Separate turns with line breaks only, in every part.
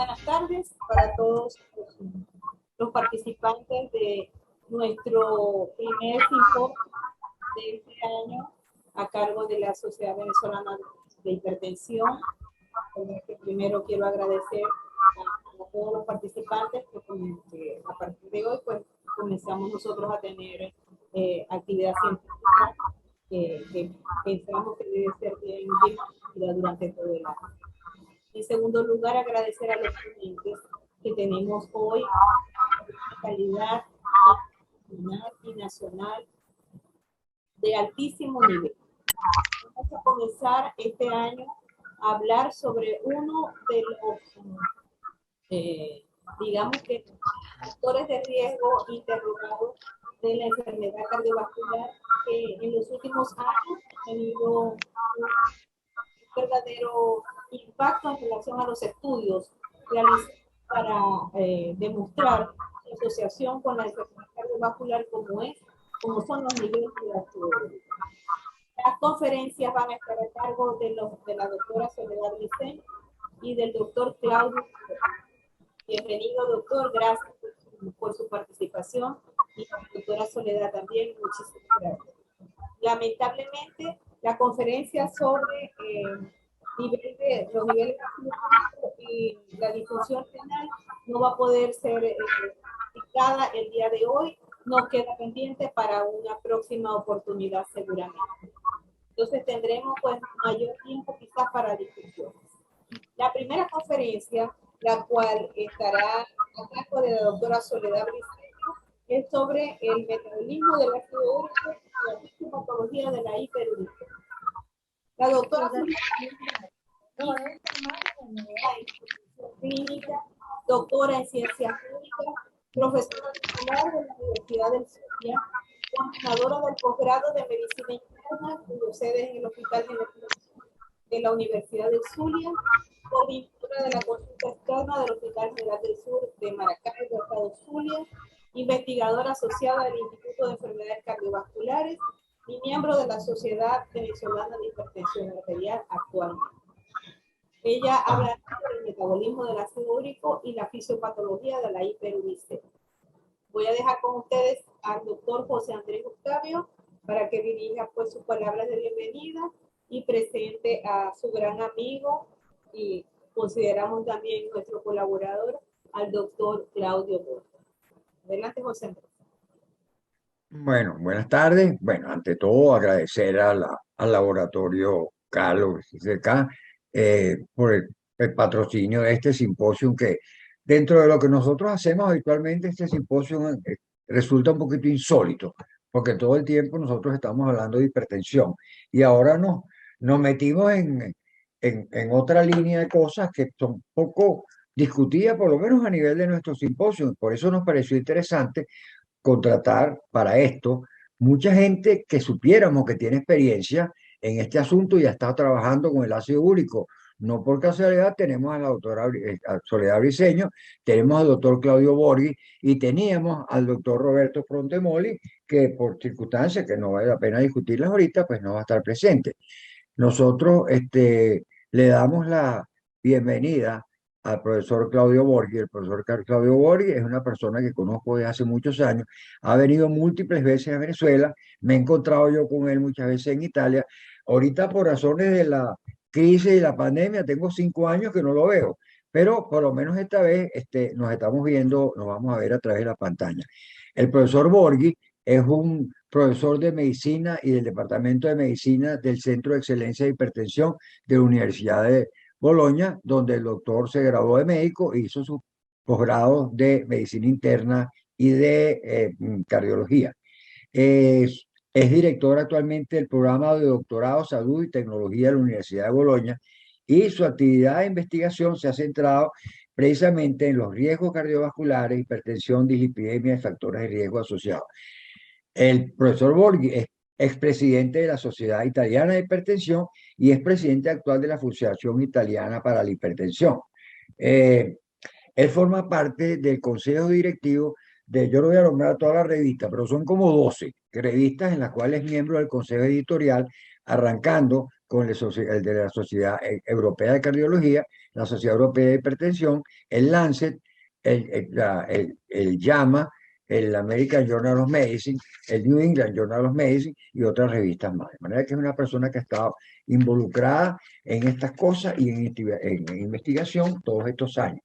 buenas tardes para todos los participantes de nuestro primer simposio de este año a cargo de la Sociedad Venezolana de Hipertensión. Primero quiero agradecer a todos los participantes que a partir de hoy pues comenzamos nosotros a tener actividad científica que pensamos que debe ser bien durante todo el año. En segundo lugar, agradecer a los ponentes que tenemos hoy una calidad internacional y nacional de altísimo nivel. Vamos a comenzar este año a hablar sobre uno de los, digamos que, factores de riesgo interrogados de la enfermedad cardiovascular que en los últimos años ha tenido un verdadero impacto en relación a los estudios realizados para demostrar la asociación con la enfermedad cardiovascular como son los niveles de la fibrosis. Las conferencias van a estar a cargo de la doctora Soledad Briceño y del doctor Claudio. Bienvenido, doctor, gracias por su participación, y la doctora Soledad también, muchísimas gracias. Lamentablemente, la conferencia sobre los niveles de y la disfunción renal no va a poder ser explicada el día de hoy, nos queda pendiente para una próxima oportunidad seguramente. Entonces tendremos pues mayor tiempo quizás para discusiones. La primera conferencia, la cual estará a cargo de la doctora Soledad Briceño, es sobre el metabolismo del ácido úrico y la fisiopatología de la hiperuricemia. La doctora clínica, doctora en ciencias médicas, profesora titular de la Universidad del Zulia, coordinadora del posgrado de medicina interna, cuyo sede en el Hospital de la Universidad del Zulia, coordinadora de la consulta externa del Hospital General del Sur de Maracay, del Estado Zulia, investigadora asociada del Instituto de Enfermedades Cardiovasculares y miembro de la Sociedad Venezolana de Hipertensión Arterial actualmente. Ella habla sobre el metabolismo del ácido úrico y la fisiopatología de la hiperuricemia. Voy a dejar con ustedes al doctor José Andrés Octavio para que dirija pues sus palabras de bienvenida y presente a su gran amigo y consideramos también nuestro colaborador, al doctor Claudio Borges. Adelante, José Andrés.
Bueno, buenas tardes. Bueno, ante todo agradecer al laboratorio Carlos CK por el patrocinio de este simposio, que dentro de lo que nosotros hacemos habitualmente, este simposio resulta un poquito insólito, porque todo el tiempo nosotros estamos hablando de hipertensión y ahora nos metimos en otra línea de cosas que son poco discutidas, por lo menos a nivel de nuestro simposio. Por eso nos pareció interesante contratar para esto mucha gente que supiéramos que tiene experiencia en este asunto y ha estado trabajando con el ácido úrico. No por casualidad tenemos a la doctora Soledad Briceño, tenemos al doctor Claudio Borghi y teníamos al doctor Roberto Frontemoli, que por circunstancias que no vale la pena discutirlas ahorita, pues no va a estar presente. Nosotros le damos la bienvenida al profesor Claudio Borghi. El profesor Claudio Borghi es una persona que conozco desde hace muchos años, ha venido múltiples veces a Venezuela, me he encontrado yo con él muchas veces en Italia. Ahorita por razones de la crisis y la pandemia tengo 5 años que no lo veo, pero por lo menos esta vez nos estamos viendo, nos vamos a ver a través de la pantalla. El profesor Borghi es un profesor de medicina y del Departamento de Medicina del Centro de Excelencia de Hipertensión de la Universidad de Bolonia, donde el doctor se graduó de médico e hizo su posgrado de medicina interna y de cardiología. Es director actualmente del programa de doctorado, salud y tecnología de la Universidad de Bolonia, y su actividad de investigación se ha centrado precisamente en los riesgos cardiovasculares, hipertensión, dislipidemia y factores de riesgo asociados. El profesor Borghi es expresidente de la Sociedad Italiana de Hipertensión y es presidente actual de la Asociación Italiana para la Hipertensión. Él forma parte del consejo directivo yo no voy a nombrar toda la revista, pero son como 12 revistas en las cuales es miembro del consejo editorial, arrancando con el de la Sociedad Europea de Cardiología, la Sociedad Europea de Hipertensión, el Lancet, el JAMA, el American Journal of Medicine, el New England Journal of Medicine y otras revistas más. De manera que es una persona que ha estado involucrada en estas cosas y en investigación todos estos años.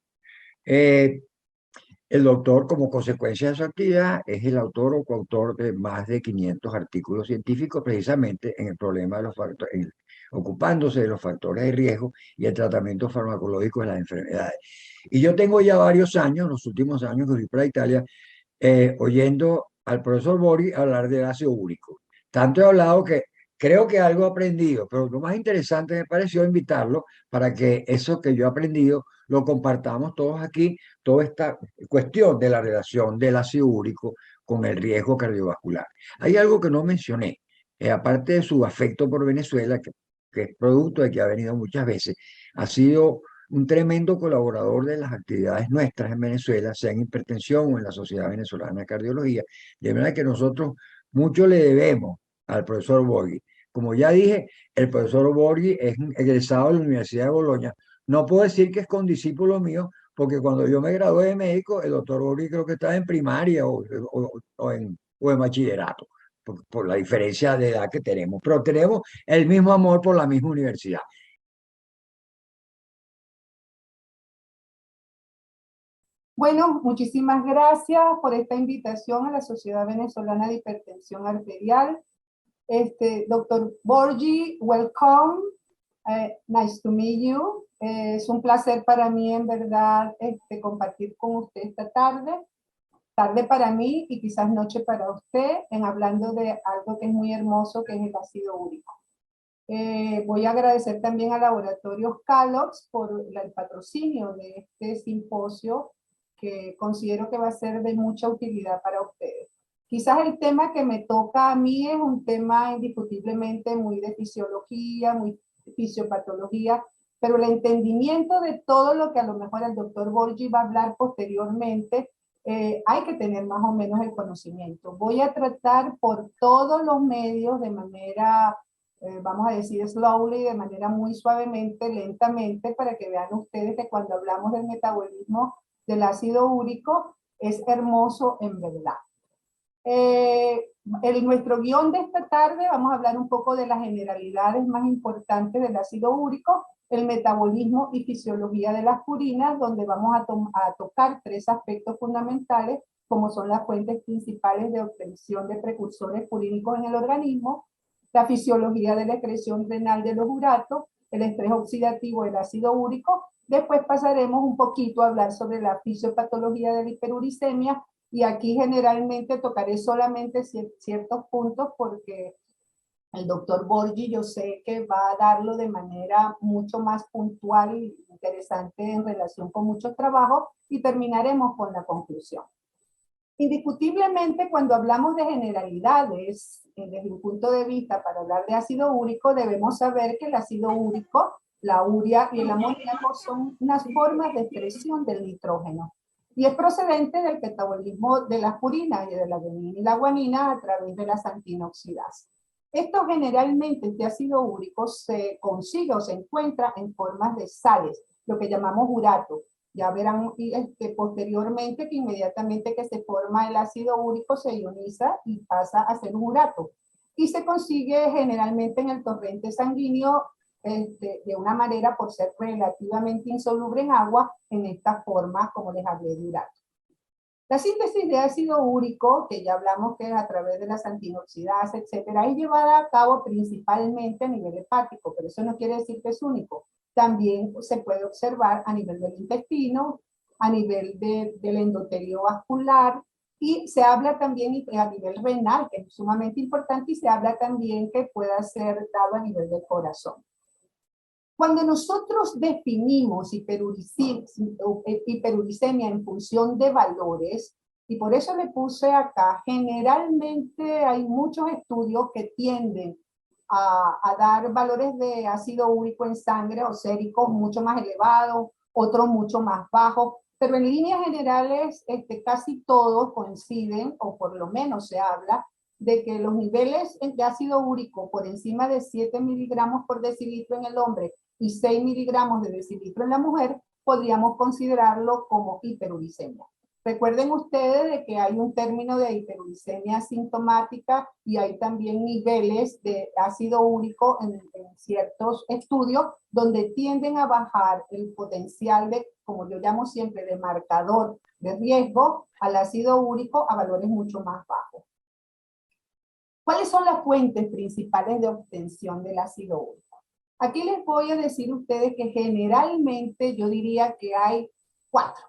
El doctor, como consecuencia de su actividad, es el autor o coautor de más de 500 artículos científicos precisamente en el problema de los factores, ocupándose de los factores de riesgo y el tratamiento farmacológico de las enfermedades. Y yo tengo ya varios años, los últimos años que fui para Italia, oyendo al profesor Bori hablar del ácido úrico. Tanto he hablado que creo que algo he aprendido, pero lo más interesante me pareció invitarlo para que eso que yo he aprendido lo compartamos todos aquí, toda esta cuestión de la relación del ácido úrico con el riesgo cardiovascular. Hay algo que no mencioné, aparte de su afecto por Venezuela, que es producto de que ha venido muchas veces, ha sido un tremendo colaborador de las actividades nuestras en Venezuela, sea en hipertensión o en la Sociedad Venezolana de Cardiología. De manera que nosotros mucho le debemos al profesor Borghi. Como ya dije, el profesor Borghi es egresado de la Universidad de Bolonia. No puedo decir que es condiscípulo mío, porque cuando yo me gradué de médico, el doctor Borghi creo que estaba en primaria o en bachillerato, por la diferencia de edad que tenemos. Pero tenemos el mismo amor por la misma universidad.
Bueno, muchísimas gracias por esta invitación a la Sociedad Venezolana de Hipertensión Arterial. Doctor Borghi, welcome. Nice to meet you. Es un placer para mí, en verdad, compartir con usted esta tarde. Tarde para mí y quizás noche para usted, en hablando de algo que es muy hermoso, que es el ácido úrico. Voy a agradecer también a Laboratorios Calox por el patrocinio de este simposio, que considero que va a ser de mucha utilidad para ustedes. Quizás el tema que me toca a mí es un tema indiscutiblemente muy de fisiología, muy de fisiopatología, pero el entendimiento de todo lo que a lo mejor el doctor Borghi va a hablar posteriormente, hay que tener más o menos el conocimiento. Voy a tratar por todos los medios de manera, vamos a decir slowly, de manera muy suavemente, lentamente, para que vean ustedes que cuando hablamos del metabolismo del ácido úrico es hermoso en verdad. Nuestro guión de esta tarde vamos a hablar un poco de las generalidades más importantes del ácido úrico, el metabolismo y fisiología de las purinas, donde vamos a tocar tres aspectos fundamentales, como son las fuentes principales de obtención de precursores purínicos en el organismo, la fisiología de la excreción renal de los uratos, el estrés oxidativo del ácido úrico. Después pasaremos un poquito a hablar sobre la fisiopatología de la hiperuricemia, y aquí generalmente tocaré solamente ciertos puntos porque el doctor Borghi yo sé que va a darlo de manera mucho más puntual y interesante en relación con muchos trabajos, y terminaremos con la conclusión. Indiscutiblemente, cuando hablamos de generalidades, desde un punto de vista para hablar de ácido úrico, debemos saber que el ácido úrico, la urea y el amoníaco son unas formas de expresión del nitrógeno, y es procedente del metabolismo de las purinas y de la adenina y la guanina a través de las antinoxidasas. Esto generalmente, este ácido úrico, se consigue o se encuentra en formas de sales, lo que llamamos urato. Ya verán posteriormente que inmediatamente que se forma el ácido úrico se ioniza y pasa a ser un urato. Y se consigue generalmente en el torrente sanguíneo de una manera, por ser relativamente insoluble en agua, en esta forma, como les hablé, de urato. La síntesis de ácido úrico, que ya hablamos que es a través de las antinoxidasas, etcétera, es llevada a cabo principalmente a nivel hepático, pero eso no quiere decir que es único. También se puede observar a nivel del intestino, a nivel del endotelio vascular, y se habla también a nivel renal, que es sumamente importante, y se habla también que pueda ser dado a nivel del corazón. Cuando nosotros definimos hiperuricemia en función de valores, y por eso le puse acá, generalmente hay muchos estudios que tienden a dar valores de ácido úrico en sangre o séricos mucho más elevados, otros mucho más bajos, pero en líneas generales casi todos coinciden, o por lo menos se habla, de que los niveles de ácido úrico por encima de 7 miligramos por decilitro en el hombre y 6 miligramos de decilitro en la mujer, podríamos considerarlo como hiperuricemia. Recuerden ustedes de que hay un término de hiperuricemia asintomática y hay también niveles de ácido úrico en ciertos estudios donde tienden a bajar el potencial de, como yo llamo siempre, de marcador de riesgo al ácido úrico a valores mucho más bajos. ¿Cuáles son las fuentes principales de obtención del ácido úrico? Aquí les voy a decir a ustedes que generalmente yo diría que hay 4.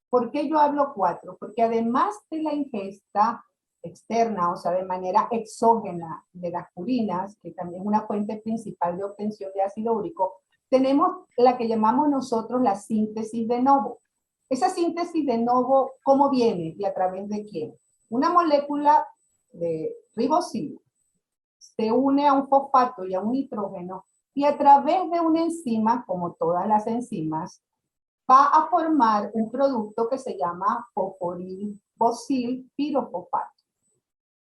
¿Por qué yo hablo 4? Porque además de la ingesta externa, o sea, de manera exógena de las purinas, que también es una fuente principal de obtención de ácido úrico, tenemos la que llamamos nosotros la síntesis de novo. Esa síntesis de novo, ¿cómo viene y a través de quién? Una molécula de ribosil se une a un fosfato y a un nitrógeno y a través de una enzima, como todas las enzimas, va a formar un producto que se llama fosforilbosil pirofosfato.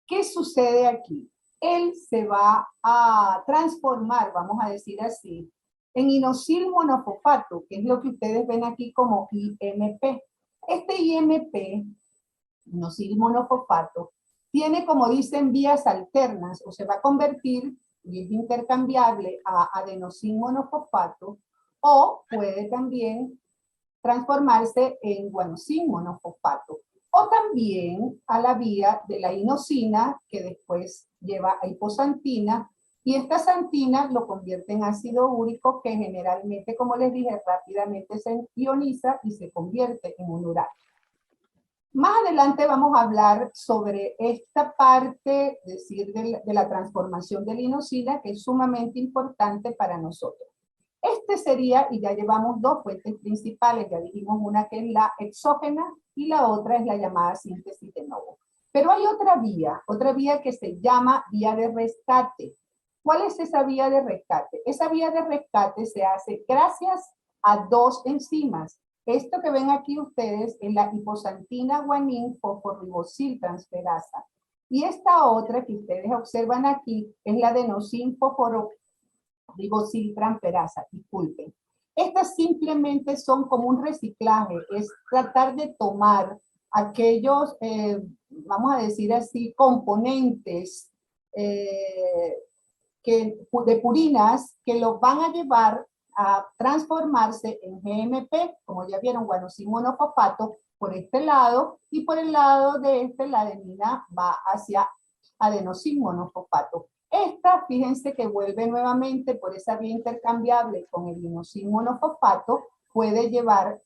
¿Qué sucede aquí? Él se va a transformar, vamos a decir así, en inosil monofosfato, que es lo que ustedes ven aquí como IMP. Este IMP, inosil monofosfato, tiene, como dicen, vías alternas, o se va a convertir, y es intercambiable, a adenosin monofosfato, o puede también transformarse en guanosin monofosfato, o también a la vía de la inosina, que después lleva a hiposantina, y esta santina lo convierte en ácido úrico, que generalmente, como les dije, rápidamente se ioniza y se convierte en un uranio. Más adelante vamos a hablar sobre esta parte, es decir, de la transformación de la inosina, que es sumamente importante para nosotros. Este sería, y ya llevamos 2 fuentes principales, ya dijimos una que es la exógena y la otra es la llamada síntesis de novo. Pero hay otra vía que se llama vía de rescate. ¿Cuál es esa vía de rescate? Esa vía de rescate se hace gracias a 2 enzimas. Esto que ven aquí ustedes es la hiposantina guanin fosforibosil transferasa. Y esta otra que ustedes observan aquí es la adenosin fosforibosil transferasa, disculpen. Estas simplemente son como un reciclaje, es tratar de tomar aquellos, vamos a decir así, componentes de purinas que los van a llevar a transformarse en GMP, como ya vieron, guanosin monofosfato, por este lado, y por el lado de este, la adenina va hacia adenosin monofosfato. Esta, fíjense que vuelve nuevamente por esa vía intercambiable con el inosin monofosfato, puede llevar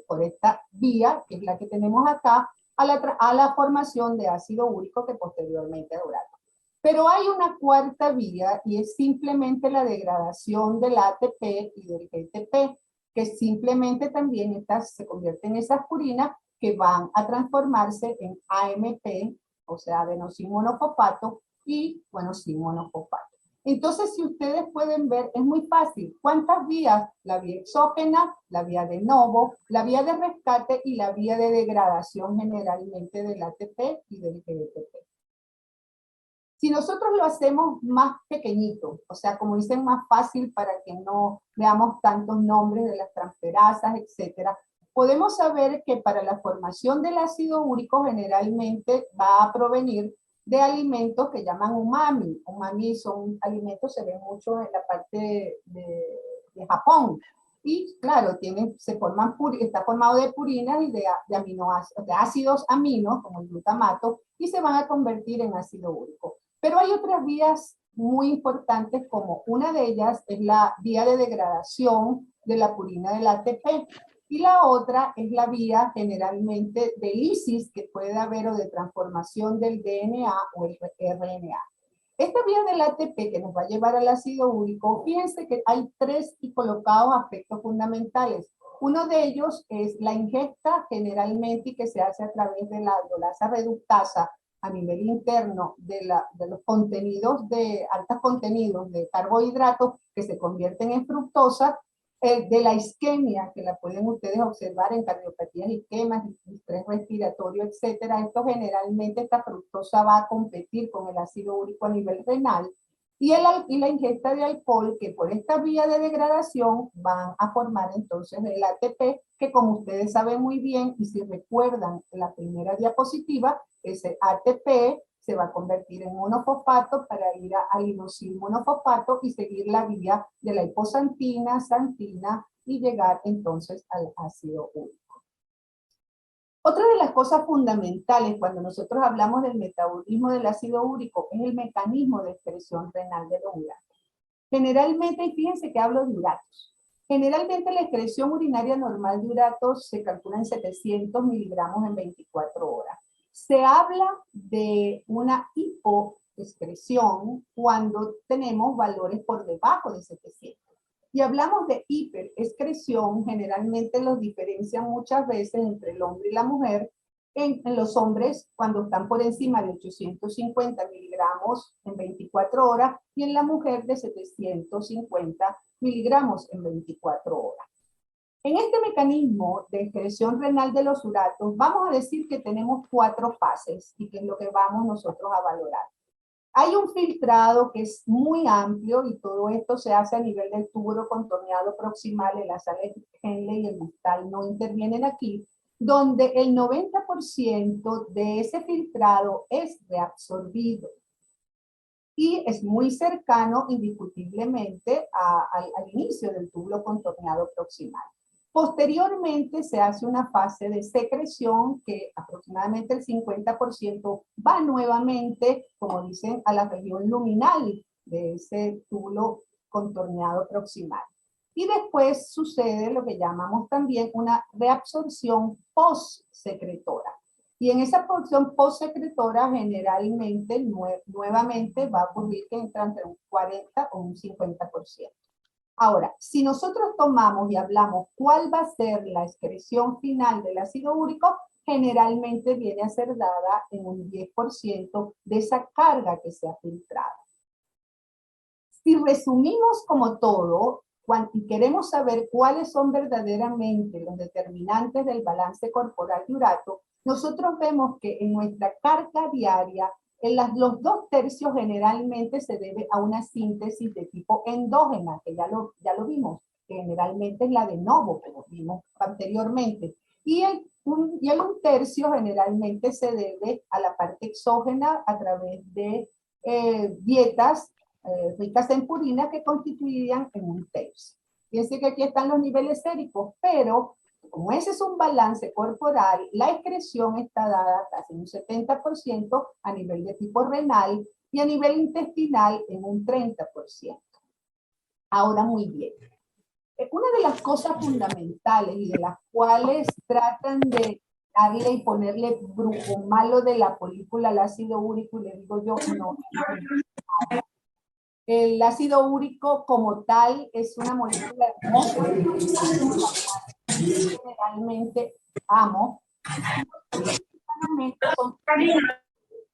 por esta vía, que es la que tenemos acá, a la formación de ácido úrico que posteriormente es urato. Pero hay una cuarta vía y es simplemente la degradación del ATP y del GTP, que simplemente también se convierten en esas purinas que van a transformarse en AMP, o sea, adenosin monofosfato y guanosin monofosfato. Entonces, si ustedes pueden ver, es muy fácil. ¿Cuántas vías? La vía exógena, la vía de novo, la vía de rescate y la vía de degradación generalmente del ATP y del GTP. Si nosotros lo hacemos más pequeñito, o sea, como dicen, más fácil para que no veamos tantos nombres de las transferasas, etcétera, podemos saber que para la formación del ácido úrico generalmente va a provenir de alimentos que llaman umami. Umami son alimentos, se ven mucho en la parte de Japón. Y claro, está formado de purinas y de aminoácidos, de ácidos aminos, como el glutamato, y se van a convertir en ácido úrico. Pero hay otras vías muy importantes, como una de ellas es la vía de degradación de la purina del ATP, y la otra es la vía generalmente de lisis que puede haber o de transformación del DNA o el RNA. Esta vía del ATP que nos va a llevar al ácido úrico, fíjense que hay 3 y colocados aspectos fundamentales. Uno de ellos es la ingesta generalmente y que se hace a través de la aldolasa reductasa a nivel interno de los contenidos altos contenidos de carbohidratos que se convierten en fructosa, de la isquemia, que la pueden ustedes observar en cardiopatías isquemas, estrés respiratorio, etcétera. Esto generalmente, esta fructosa va a competir con el ácido úrico a nivel renal, y la ingesta de alcohol, que por esta vía de degradación van a formar entonces el ATP, que como ustedes saben muy bien, y si recuerdan la primera diapositiva, ese ATP se va a convertir en monofosfato para ir al inosil monofosfato y seguir la vía de la hiposantina, santina y llegar entonces al ácido úrico. Otra de las cosas fundamentales cuando nosotros hablamos del metabolismo del ácido úrico es el mecanismo de excreción renal de los uratos. Generalmente, y fíjense que hablo de uratos, generalmente la excreción urinaria normal de uratos se calcula en 700 miligramos en 24 horas. Se habla de una hipoexcreción cuando tenemos valores por debajo de 700. Y hablamos de hiperexcreción, generalmente los diferencian muchas veces entre el hombre y la mujer. En los hombres, cuando están por encima de 850 miligramos en 24 horas, y en la mujer de 750 miligramos en 24 horas. En este mecanismo de excreción renal de los uratos, vamos a decir que tenemos 4 fases, y que es lo que vamos nosotros a valorar. Hay un filtrado que es muy amplio, y todo esto se hace a nivel del túbulo contorneado proximal. En la sala de Henle y el distal no intervienen aquí, donde el 90% de ese filtrado es reabsorbido y es muy cercano indiscutiblemente al inicio del túbulo contorneado proximal. Posteriormente se hace una fase de secreción que aproximadamente el 50% va nuevamente, como dicen, a la región luminal de ese túbulo contorneado proximal. Y después sucede lo que llamamos también una reabsorción postsecretora. Y en esa porción postsecretora generalmente nuevamente va a ocurrir que entra entre un 40 o un 50%. Ahora, si nosotros tomamos y hablamos cuál va a ser la excreción final del ácido úrico, generalmente viene a ser dada en un 10% de esa carga que se ha filtrado. Si resumimos como todo, y queremos saber cuáles son verdaderamente los determinantes del balance corporal de urato, nosotros vemos que en nuestra carga diaria, los 2/3 generalmente se debe a una síntesis de tipo endógena, que ya lo vimos, que generalmente es la de novo, como vimos anteriormente. Y el 1/3 generalmente se debe a la parte exógena a través de dietas ricas en purina, que constituirían en 1/3. Fíjense que aquí están los niveles séricos, pero como ese es un balance corporal, la excreción está dada casi en un 70% a nivel de tipo renal y a nivel intestinal en un 30%. Ahora, muy bien. Una de las cosas fundamentales y de las cuales tratan de darle y ponerle brujo malo de la película al ácido úrico, y le digo yo, no. El ácido úrico como tal es una molécula hermosa, generalmente amo,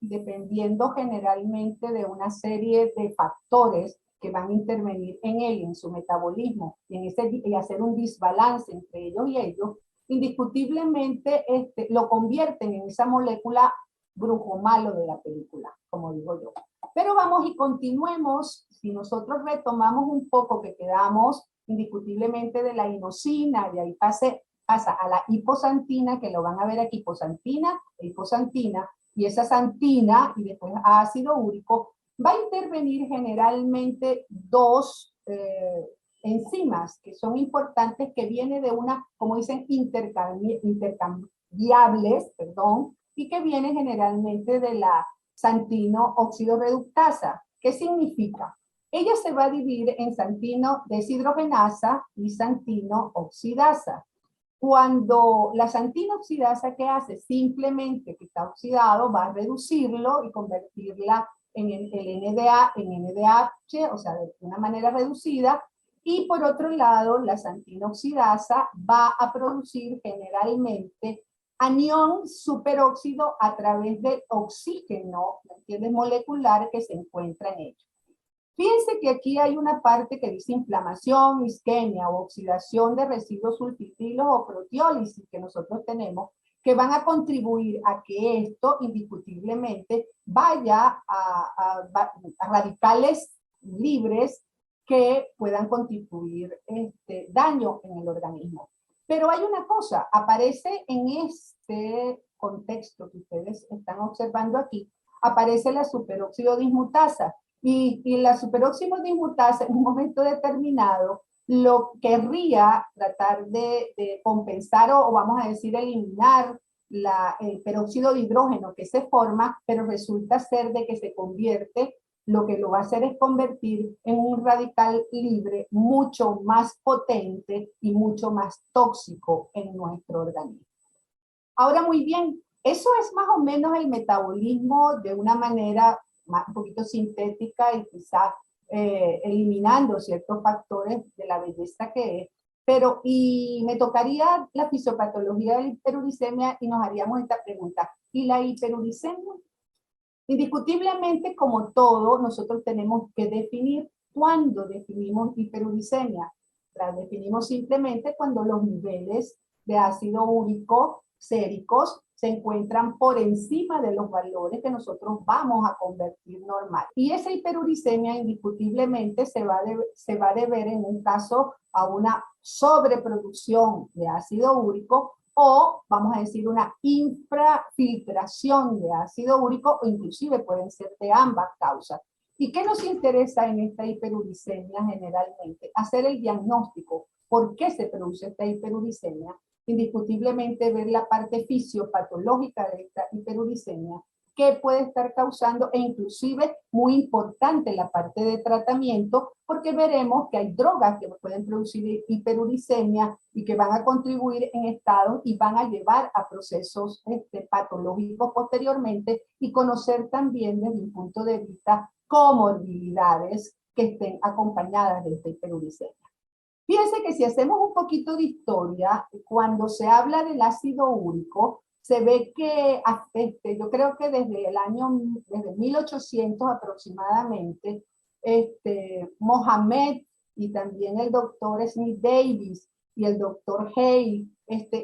dependiendo generalmente de una serie de factores que van a intervenir en él, en su metabolismo, y hacer un desbalance entre ellos y ellos, indiscutiblemente lo convierten en esa molécula brujo malo de la película, como digo yo. Pero vamos y continuemos. Si nosotros retomamos un poco, que quedamos indiscutiblemente de la inosina, y ahí pasa a la hiposantina, que lo van a ver aquí, hiposantina e hiposantina, y esa santina y después ácido úrico, va a intervenir generalmente 2 enzimas que son importantes, que vienen de una, como dicen, intercambiables, y que vienen generalmente de la santino óxido reductasa. ¿Qué significa? Ella se va a dividir en santino deshidrogenasa y santino oxidasa. Cuando la santina oxidasa, ¿qué hace? Simplemente que está oxidado, va a reducirlo y convertirla en el NDA en NDH, o sea, de una manera reducida. Y por otro lado, la santina oxidasa va a producir generalmente anión superóxido a través del oxígeno, ¿me entiendes?, molecular que se encuentra en ello. Fíjense que aquí hay una parte que dice inflamación, isquemia o oxidación de residuos sulfitilos o proteólisis que nosotros tenemos, que van a contribuir a que esto indiscutiblemente vaya a radicales libres que puedan contribuir daño en el organismo. Pero hay una cosa, aparece en este contexto que ustedes están observando aquí, aparece la superóxido dismutasa. Y la superóxido dismutasa en un momento determinado lo querría tratar de compensar o vamos a decir eliminar el peróxido de hidrógeno que se forma, pero resulta ser de que se convierte, lo que lo va a hacer es convertir en un radical libre mucho más potente y mucho más tóxico en nuestro organismo. Ahora, muy bien, eso es más o menos el metabolismo de una manera un poquito sintética y quizás eliminando ciertos factores de la belleza que es. Pero, y me tocaría la fisiopatología de la hiperuricemia y nos haríamos esta pregunta. ¿Y la hiperuricemia? Indiscutiblemente, como todo, nosotros tenemos que definir cuándo definimos hiperuricemia. La definimos simplemente cuando los niveles de ácido úrico séricos se encuentran por encima de los valores que nosotros vamos a convertir normal. Y esa hiperuricemia indiscutiblemente se va a deber en un caso a una sobreproducción de ácido úrico o vamos a decir una infrafiltración de ácido úrico o inclusive pueden ser de ambas causas. ¿Y qué nos interesa en esta hiperuricemia generalmente? Hacer el diagnóstico. ¿Por qué se produce esta hiperuricemia? Indiscutiblemente ver la parte fisiopatológica de esta hiperuricemia, qué puede estar causando e inclusive muy importante la parte de tratamiento porque veremos que hay drogas que pueden producir hiperuricemia y que van a contribuir en estado y van a llevar a procesos patológicos posteriormente y conocer también desde un punto de vista comorbilidades que estén acompañadas de esta hiperuricemia. Fíjense que si hacemos un poquito de historia, cuando se habla del ácido úrico, se ve que yo creo que desde 1800 aproximadamente, Mohamed y también el doctor Smith Davis y el doctor Hay,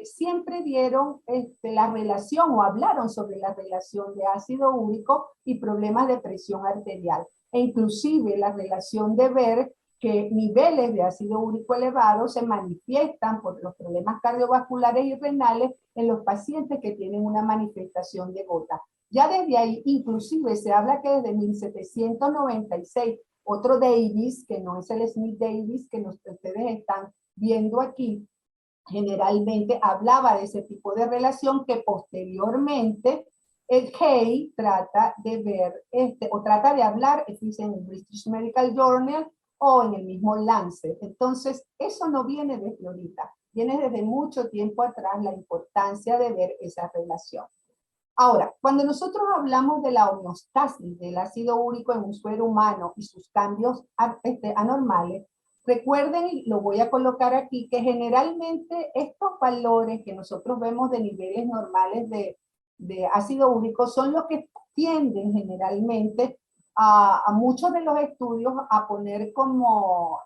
siempre dieron la relación o hablaron sobre la relación de ácido úrico y problemas de presión arterial. E inclusive la relación de ver que niveles de ácido úrico elevado se manifiestan por los problemas cardiovasculares y renales en los pacientes que tienen una manifestación de gota. Ya desde ahí, inclusive, se habla que desde 1796, otro Davis, que no es el Smith Davis que ustedes están viendo aquí, generalmente hablaba de ese tipo de relación que posteriormente el Hay trata de ver, o trata de hablar, dice en el British Medical Journal, o en el mismo Lancet. Entonces, eso no viene desde ahorita, viene desde mucho tiempo atrás la importancia de ver esa relación. Ahora, cuando nosotros hablamos de la homeostasis del ácido úrico en un suero humano y sus cambios anormales, recuerden, y lo voy a colocar aquí, que generalmente estos valores que nosotros vemos de niveles normales de ácido úrico son los que tienden generalmente a muchos de los estudios a poner como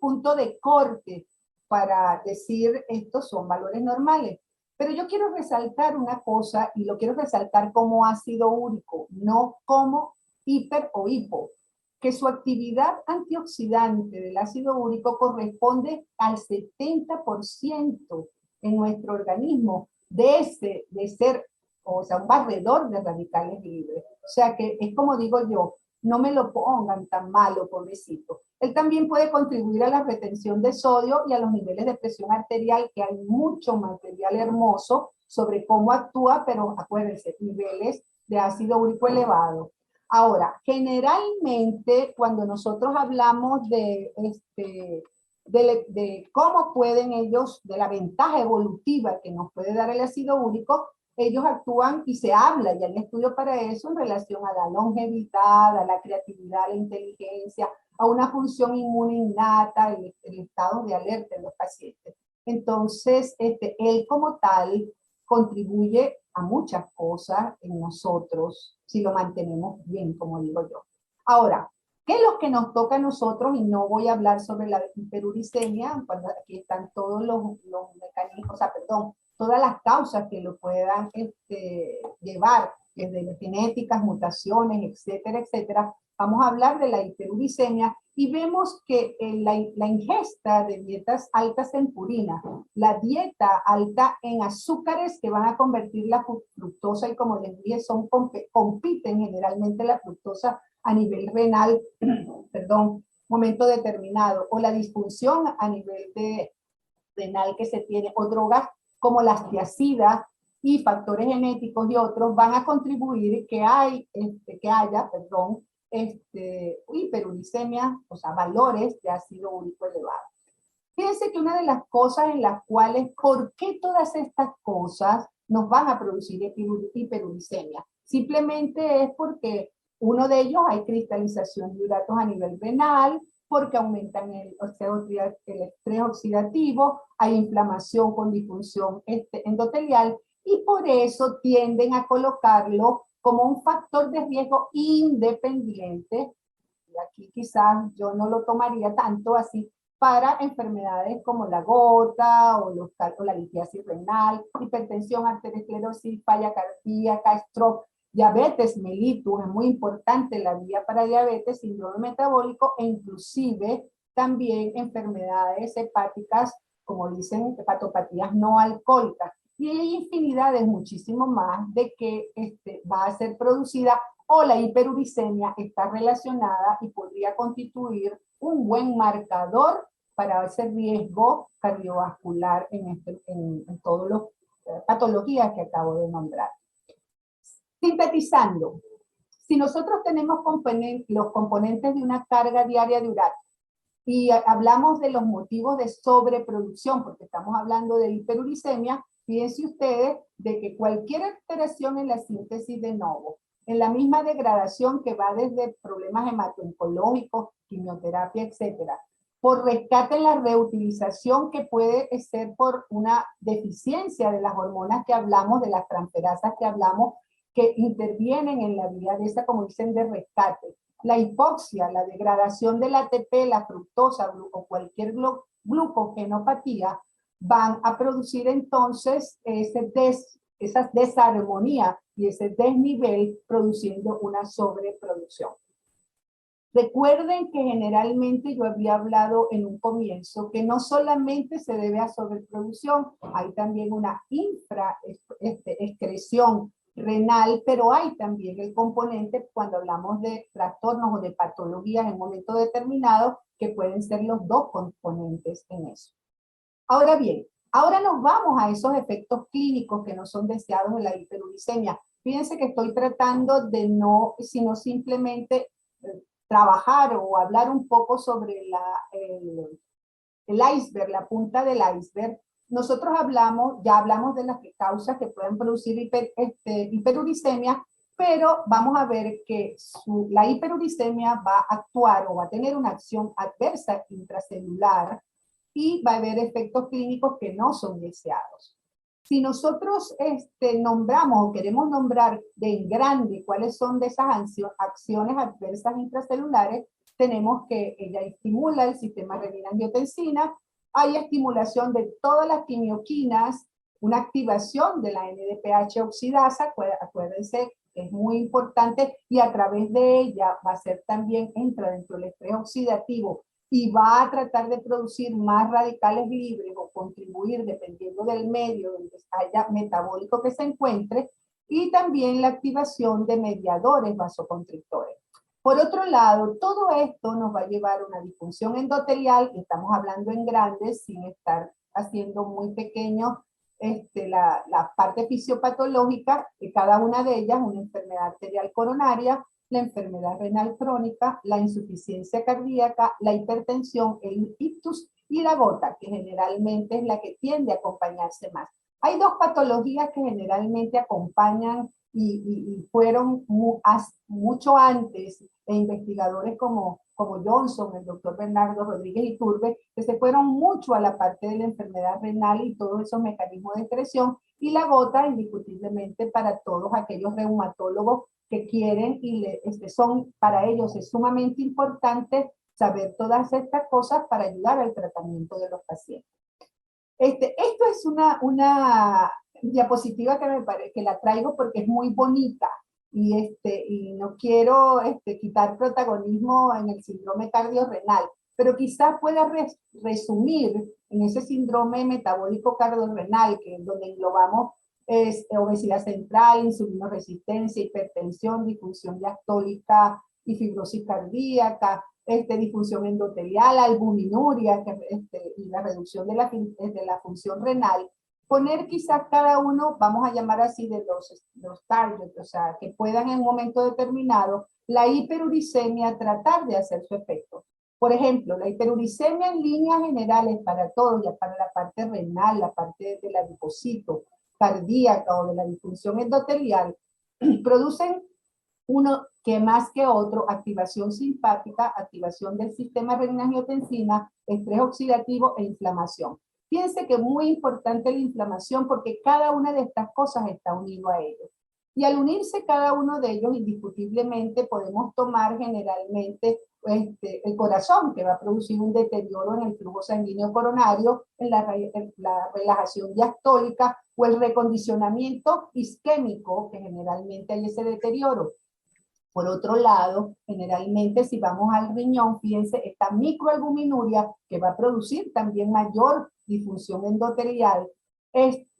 punto de corte para decir estos son valores normales. Pero yo quiero resaltar una cosa y lo quiero resaltar como ácido úrico, no como hiper o hipo, que su actividad antioxidante del ácido úrico corresponde al 70% en nuestro organismo de ser, o sea, un barredor de radicales libres. O sea que es como digo yo, no me lo pongan tan malo, pobrecito. Él también puede contribuir a la retención de sodio y a los niveles de presión arterial, que hay mucho material hermoso sobre cómo actúa, pero acuérdense, niveles de ácido úrico elevado. Ahora, generalmente cuando nosotros hablamos de cómo pueden ellos, de la ventaja evolutiva que nos puede dar el ácido úrico, ellos actúan y se habla, y hay estudios para eso en relación a la longevidad, a la creatividad, a la inteligencia, a una función inmune innata, el estado de alerta en los pacientes. Entonces, él como tal contribuye a muchas cosas en nosotros si lo mantenemos bien, como digo yo. Ahora, ¿Qué es lo que nos toca a nosotros? Y no voy a hablar sobre la hiperuricemia, cuando aquí están todos los mecanismos, o sea, perdón, todas las causas que lo puedan llevar, desde genéticas, mutaciones, etcétera, etcétera. Vamos a hablar de la hiperuricemia y vemos que la ingesta de dietas altas en purina, la dieta alta en azúcares que van a convertir la fructosa, y como les dije, compiten generalmente la fructosa a nivel renal, perdón, momento determinado, o la disfunción a nivel renal que se tiene, o drogas como la astiacida y factores genéticos y otros van a contribuir que haya, hiperuricemia, o sea, valores de ácido úrico elevado. Fíjense que una de las cosas en las cuales, ¿por qué todas estas cosas nos van a producir hiperuricemia? Simplemente es porque uno de ellos hay cristalización de hidratos a nivel renal, porque aumentan el estrés oxidativo, hay inflamación con disfunción endotelial, y por eso tienden a colocarlo como un factor de riesgo independiente, y aquí quizás yo no lo tomaría tanto así, para enfermedades como la gota o la litiasis renal, hipertensión, arteriosclerosis, falla cardíaca, stroke, diabetes mellitus, es muy importante la vía para diabetes, síndrome metabólico e inclusive también enfermedades hepáticas, como dicen, hepatopatías no alcohólicas. Y hay infinidades, muchísimo más, de que va a ser producida, o la hiperuricemia está relacionada y podría constituir un buen marcador para ese riesgo cardiovascular en todas las patologías que acabo de nombrar. Sintetizando, si nosotros tenemos los componentes de una carga diaria de urato y hablamos de los motivos de sobreproducción, porque estamos hablando de hiperuricemia, fíjense ustedes de que cualquier alteración en la síntesis de novo, en la misma degradación que va desde problemas hematooncológicos, quimioterapia, etcétera, por rescate en la reutilización que puede ser por una deficiencia de las hormonas que hablamos, de las transferasas que hablamos, que intervienen en la vía de esa, como dicen, de rescate. La hipoxia, la degradación del ATP, la fructosa o cualquier glucogenopatía van a producir entonces esa desarmonía y ese desnivel, produciendo una sobreproducción. Recuerden que generalmente yo había hablado en un comienzo que no solamente se debe a sobreproducción, hay también una excreción renal, pero hay también el componente cuando hablamos de trastornos o de patologías en un momento determinado, que pueden ser los dos componentes en eso. Ahora bien, ahora nos vamos a esos efectos clínicos que no son deseados de la hiperuricemia. Fíjense que estoy tratando de no, sino simplemente trabajar o hablar un poco sobre el iceberg, la punta del iceberg. Nosotros ya hablamos de las causas que pueden producir hiperuricemia, pero vamos a ver que la hiperuricemia va a actuar o va a tener una acción adversa intracelular y va a haber efectos clínicos que no son deseados. Si nosotros nombramos o queremos nombrar en grande cuáles son de esas acciones adversas intracelulares, tenemos que ella estimula el sistema renina-angiotensina, hay estimulación de todas las quimioquinas, una activación de la NADPH oxidasa, acuérdense, es muy importante, y a través de ella va a ser también, entra dentro del estrés oxidativo y va a tratar de producir más radicales libres o contribuir, dependiendo del medio donde haya metabólico que se encuentre, y también la activación de mediadores vasoconstrictores. Por otro lado, todo esto nos va a llevar a una disfunción endotelial, y estamos hablando en grandes, sin estar haciendo muy pequeño la parte fisiopatológica de cada una de ellas, una enfermedad arterial coronaria, la enfermedad renal crónica, la insuficiencia cardíaca, la hipertensión, el ictus y la gota, que generalmente es la que tiende a acompañarse más. Hay dos patologías que generalmente acompañan y fueron mucho antes de investigadores como Johnson, el doctor Bernardo Rodríguez Iturbe, que se fueron mucho a la parte de la enfermedad renal y todos esos mecanismos de excreción, y la gota indiscutiblemente para todos aquellos reumatólogos que quieren y son para ellos es sumamente importante saber todas estas cosas para ayudar al tratamiento de los pacientes. Esto es una diapositiva que me parece que la traigo porque es muy bonita y no quiero quitar protagonismo en el síndrome cardiorrenal, pero quizás pueda resumir en ese síndrome metabólico cardiorrenal, que donde englobamos obesidad central, insulinoresistencia, hipertensión, disfunción diastólica y fibrosis cardíaca, disfunción endotelial, albuminuria y la reducción de la función renal. Poner quizás cada uno, vamos a llamar así, de los targets, o sea, que puedan en un momento determinado, la hiperuricemia tratar de hacer su efecto. Por ejemplo, la hiperuricemia en líneas generales para todo, ya para la parte renal, la parte del adipocito, cardíaca o de la disfunción endotelial, producen uno que más que otro, activación simpática, activación del sistema renina-angiotensina, estrés oxidativo e inflamación. Fíjense que es muy importante la inflamación porque cada una de estas cosas está unido a ellos. Y al unirse cada uno de ellos, indiscutiblemente podemos tomar generalmente el corazón, que va a producir un deterioro en el flujo sanguíneo coronario, en la relajación diastólica o el recondicionamiento isquémico, que generalmente hay ese deterioro. Por otro lado, generalmente si vamos al riñón, fíjense, esta microalbuminuria que va a producir también mayor disfunción endotelial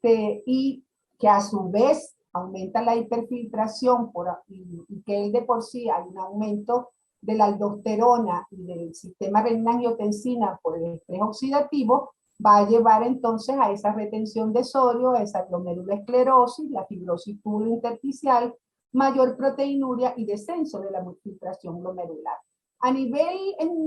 y que a su vez aumenta la hiperfiltración y que de por sí hay un aumento de la aldosterona y del sistema renina-angiotensina por el estrés oxidativo, va a llevar entonces a esa retención de sodio, a esa glomerulosclerosis, la fibrosis tubulointersticial, mayor proteinuria y descenso de la filtración glomerular. A nivel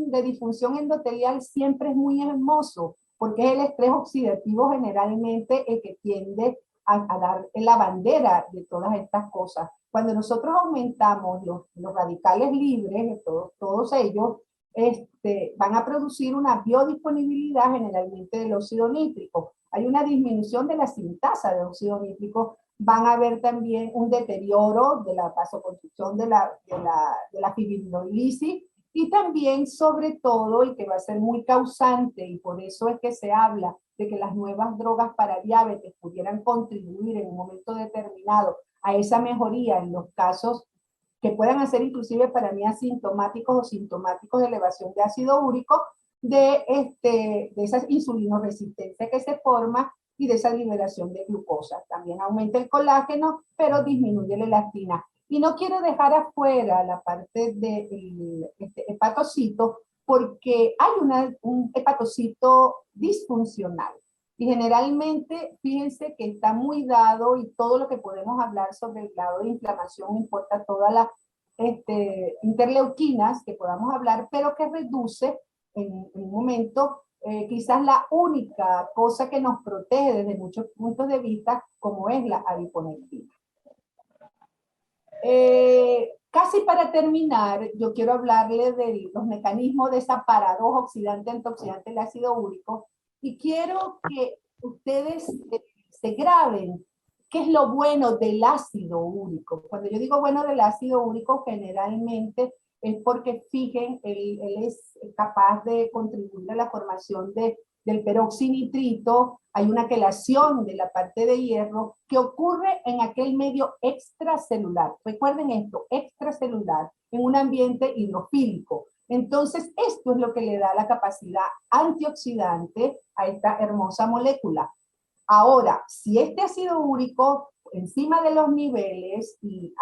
de disfunción endotelial siempre es muy hermoso, porque es el estrés oxidativo generalmente el que tiende a dar la bandera de todas estas cosas. Cuando nosotros aumentamos los radicales libres, todos ellos, van a producir una biodisponibilidad generalmente del óxido nítrico. Hay una disminución de la sintasa de óxido nítrico. Van a haber también un deterioro de la vasoconstricción de la fibrinolisis y también, sobre todo, el que va a ser muy causante, y por eso es que se habla de que las nuevas drogas para diabetes pudieran contribuir en un momento determinado a esa mejoría en los casos que puedan hacer inclusive para mí asintomáticos o sintomáticos de elevación de ácido úrico, de esa insulinoresistencia que se forma y de esa liberación de glucosa. También aumenta el colágeno, pero disminuye la elastina. Y no quiero dejar afuera la parte del hepatocito, porque hay un hepatocito disfuncional. Y generalmente, fíjense que está muy dado, y todo lo que podemos hablar sobre el grado de inflamación, importa todas las interleuquinas que podamos hablar, pero que reduce en un momento quizás la única cosa que nos protege desde muchos puntos de vista, como es la adiponectina. Casi para terminar, yo quiero hablarle de los mecanismos de esa paradoja oxidante-antioxidante del ácido úrico, y quiero que ustedes se graben qué es lo bueno del ácido úrico. Cuando yo digo bueno del ácido úrico, generalmente es porque, fíjense, él es capaz de contribuir a la formación del peroxinitrito. Hay una quelación de la parte de hierro que ocurre en aquel medio extracelular. Recuerden esto, extracelular, en un ambiente hidrofílico. Entonces, esto es lo que le da la capacidad antioxidante a esta hermosa molécula. Ahora, si este ácido úrico encima de los niveles y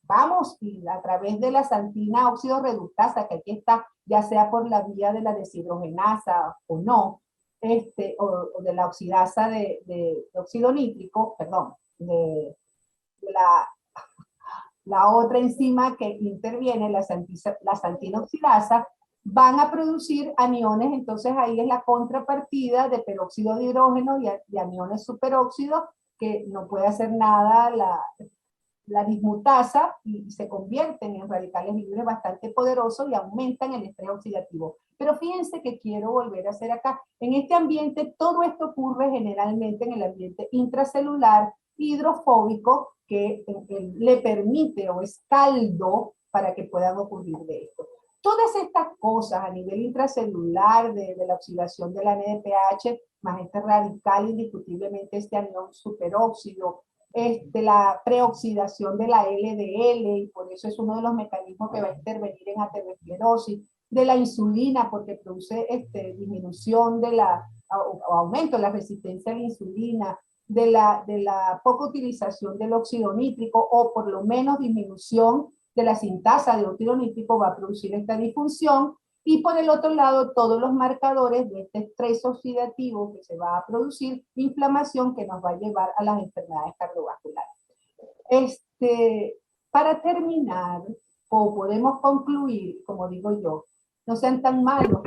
vamos a través de la xantina óxido reductasa, que aquí está, ya sea por la vía de la deshidrogenasa o no, o de la oxidasa de óxido nítrico, perdón, de la otra enzima que interviene, la xantina oxidasa, van a producir aniones. Entonces ahí es la contrapartida de peróxido de hidrógeno y aniones superóxidos, que no puede hacer nada la dismutasa, y se convierten en radicales libres bastante poderosos y aumentan el estrés oxidativo. Pero fíjense que quiero volver a hacer acá. En este ambiente, todo esto ocurre generalmente en el ambiente intracelular hidrofóbico, que le permite o es caldo para que puedan ocurrir de esto. Todas estas cosas a nivel intracelular de la oxidación de la NADPH, más este radical, indiscutiblemente este anión superóxido, la preoxidación de la LDL, y por eso es uno de los mecanismos que va a intervenir en aterosclerosis, de la insulina, porque produce disminución de o aumento de la resistencia a la insulina, de la poca utilización del óxido nítrico, o por lo menos disminución de la sintasa de óxido nítrico, va a producir esta disfunción. Y por el otro lado, todos los marcadores de este estrés oxidativo que se va a producir, inflamación que nos va a llevar a las enfermedades cardiovasculares. Para terminar, o podemos concluir, como digo yo, no sean tan malos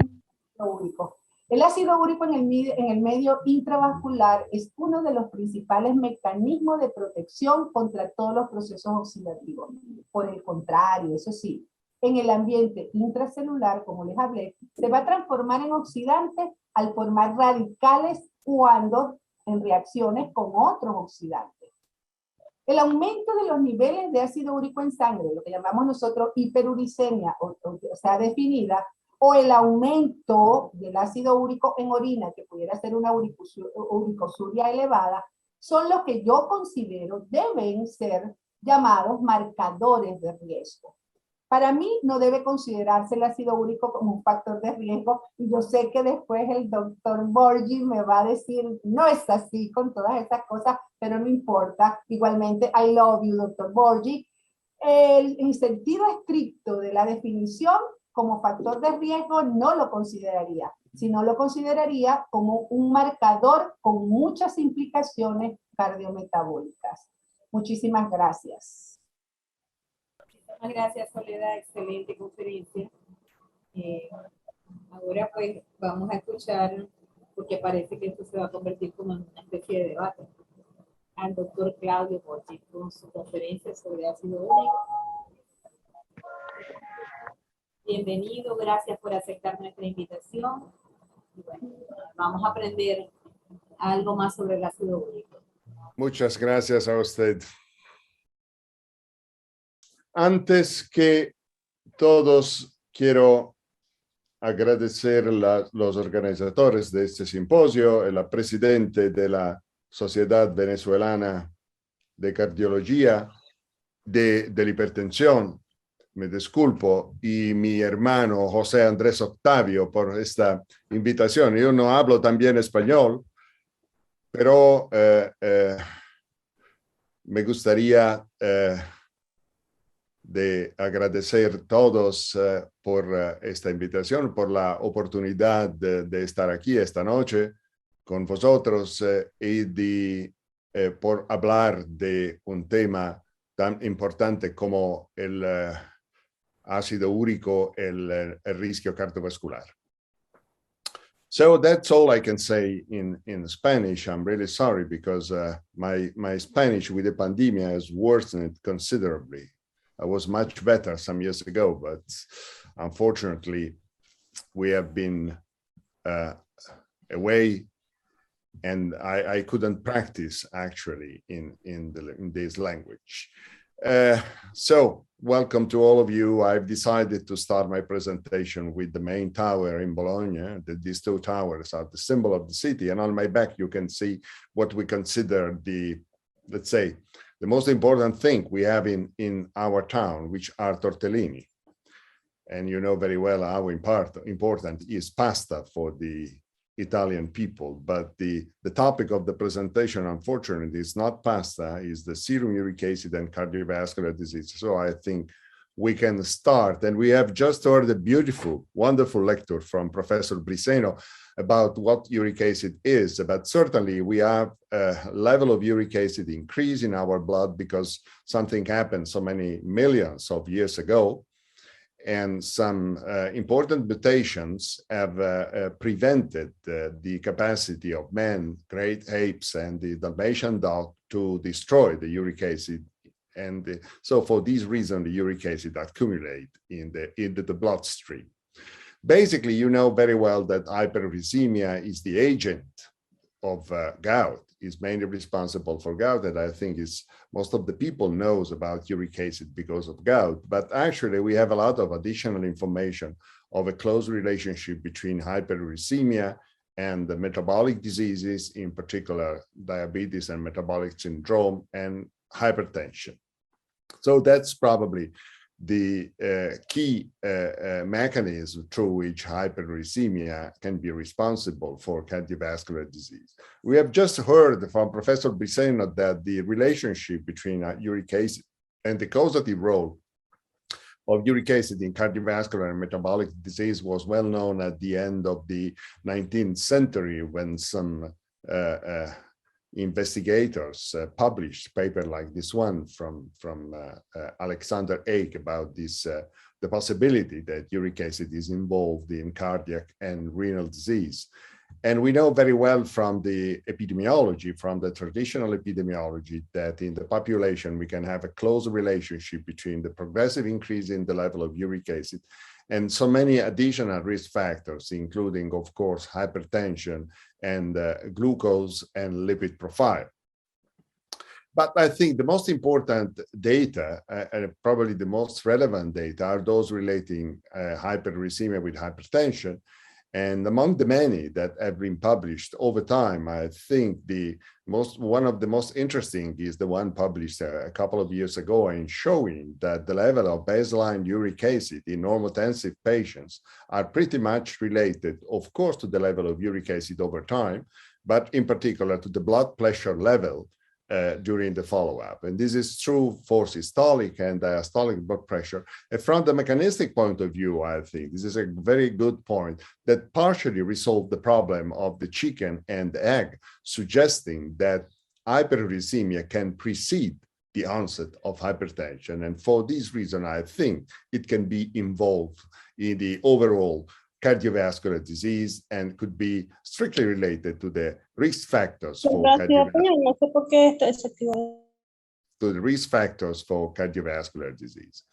los úricos. El ácido úrico en el medio intravascular es uno de los principales mecanismos de protección contra todos los procesos oxidativos. Por el contrario, eso sí, en el ambiente intracelular, como les hablé, se va a transformar en oxidante al formar radicales cuando en reacciones con otros oxidantes. El aumento de los niveles de ácido úrico en sangre, lo que llamamos nosotros hiperuricemia, o sea, definida, o el aumento del ácido úrico en orina, que pudiera ser una uricosuria elevada, son los que yo considero deben ser llamados marcadores de riesgo. Para mí no debe considerarse el ácido úrico como un factor de riesgo, y yo sé que después el doctor Borgi me va a decir, no es así con todas estas cosas, pero no importa. Igualmente, I love you, doctor Borgi. En sentido estricto de la definición, como factor de riesgo no lo consideraría, sino lo consideraría como un marcador con muchas implicaciones cardiometabólicas. Muchísimas gracias.
Muchísimas gracias, Soledad. Excelente conferencia. Ahora pues vamos a escuchar, porque parece que esto se va a convertir como en una especie de debate, al doctor Claudio Borgi con su conferencia sobre ácido úrico. Bienvenido, gracias por aceptar nuestra invitación. Y bueno, vamos a aprender algo más sobre el ácido úrico.
Muchas gracias a usted. Antes que todos, quiero agradecer a los organizadores de este simposio, el presidente de la Sociedad Venezolana de Cardiología de la Hipertensión, me disculpo, y mi hermano José Andrés Octavio por esta invitación. Yo no hablo también español, pero me gustaría de agradecer a todos por esta invitación, por la oportunidad de estar aquí esta noche con vosotros y por hablar de un tema tan importante como el ácido úrico, el riesgo cardiovascular. So that's all I can say in Spanish. I'm really sorry because my Spanish with the pandemic has worsened considerably. I was much better some years ago, but unfortunately, we have been away, and I couldn't practice actually in this language. So welcome to all of you. I've decided to start my presentation with the main tower in Bologna. These two towers are the symbol of the city, and on my back you can see what we consider the, let's say, the most important thing we have in our town, which are tortellini. And you know very well how important is pasta for the Italian people. But the topic of the presentation, unfortunately, is not pasta, is the serum uric acid and cardiovascular disease. So I think we can start. And we have just heard a beautiful, wonderful lecture from Professor Briseno about what uric acid is. But certainly we have a level of uric acid increase in our blood because something happened so many millions of years ago. And some important mutations have prevented the capacity of men, great apes, and the Dalmatian dog to destroy the uric acid. And so for this reason, the uric acid accumulate into the bloodstream. Basically, you know very well that hyperuricemia is the agent of gout. is mainly responsible for gout, and I think is most of the people knows about uric acid because of gout. But actually, we have a lot of additional information of a close relationship between hyperuricemia and the metabolic diseases, in particular diabetes and metabolic syndrome and hypertension. So that's probably the key mechanism through which hyperuricemia can be responsible for cardiovascular disease. We have just heard from Professor Briceño that the relationship between uric acid and the causative role of uric acid in cardiovascular and metabolic disease was well known at the end of the 19th century, when some investigators published paper like this one from Alexander Ake about this, the possibility that uric acid is involved in cardiac and renal disease. And we know very well from the epidemiology, from the traditional epidemiology, that in the population we can have a close relationship between the progressive increase in the level of uric acid and so many additional risk factors, including, of course, hypertension and glucose and lipid profile. But I think the most important data, and probably the most relevant data, are those relating hyperuricemia with hypertension. And among the many that have been published over time, I think one of the most interesting is the one published a couple of years ago, in showing that the level of baseline uric acid in normotensive patients are pretty much related, of course, to the level of uric acid over time, but in particular to the blood pressure level during the follow-up. And this is true for systolic and diastolic blood pressure. And from the mechanistic point of view, I think this is a very good point that partially resolved the problem of the chicken and the egg, suggesting that hyperuricemia can precede the onset of hypertension. And for this reason, I think it can be involved in the overall cardiovascular disease and could be strictly related to the risk factors for cardiovascular disease.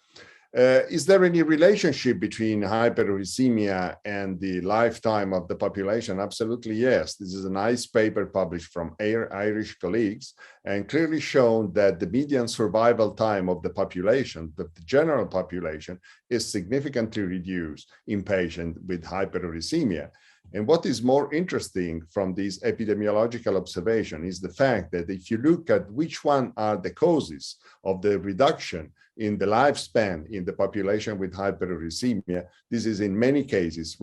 Is there any relationship between hyperuricemia and the lifetime of the population? Absolutely, yes. This is a nice paper published from Irish colleagues and clearly shown that the median survival time of the population, the general population, is significantly reduced in patients with hyperuricemia. And what is more interesting from this epidemiological observation is the fact that if you look at which one are the causes of the reduction in the lifespan in the population with hyperuricemia, this is in many cases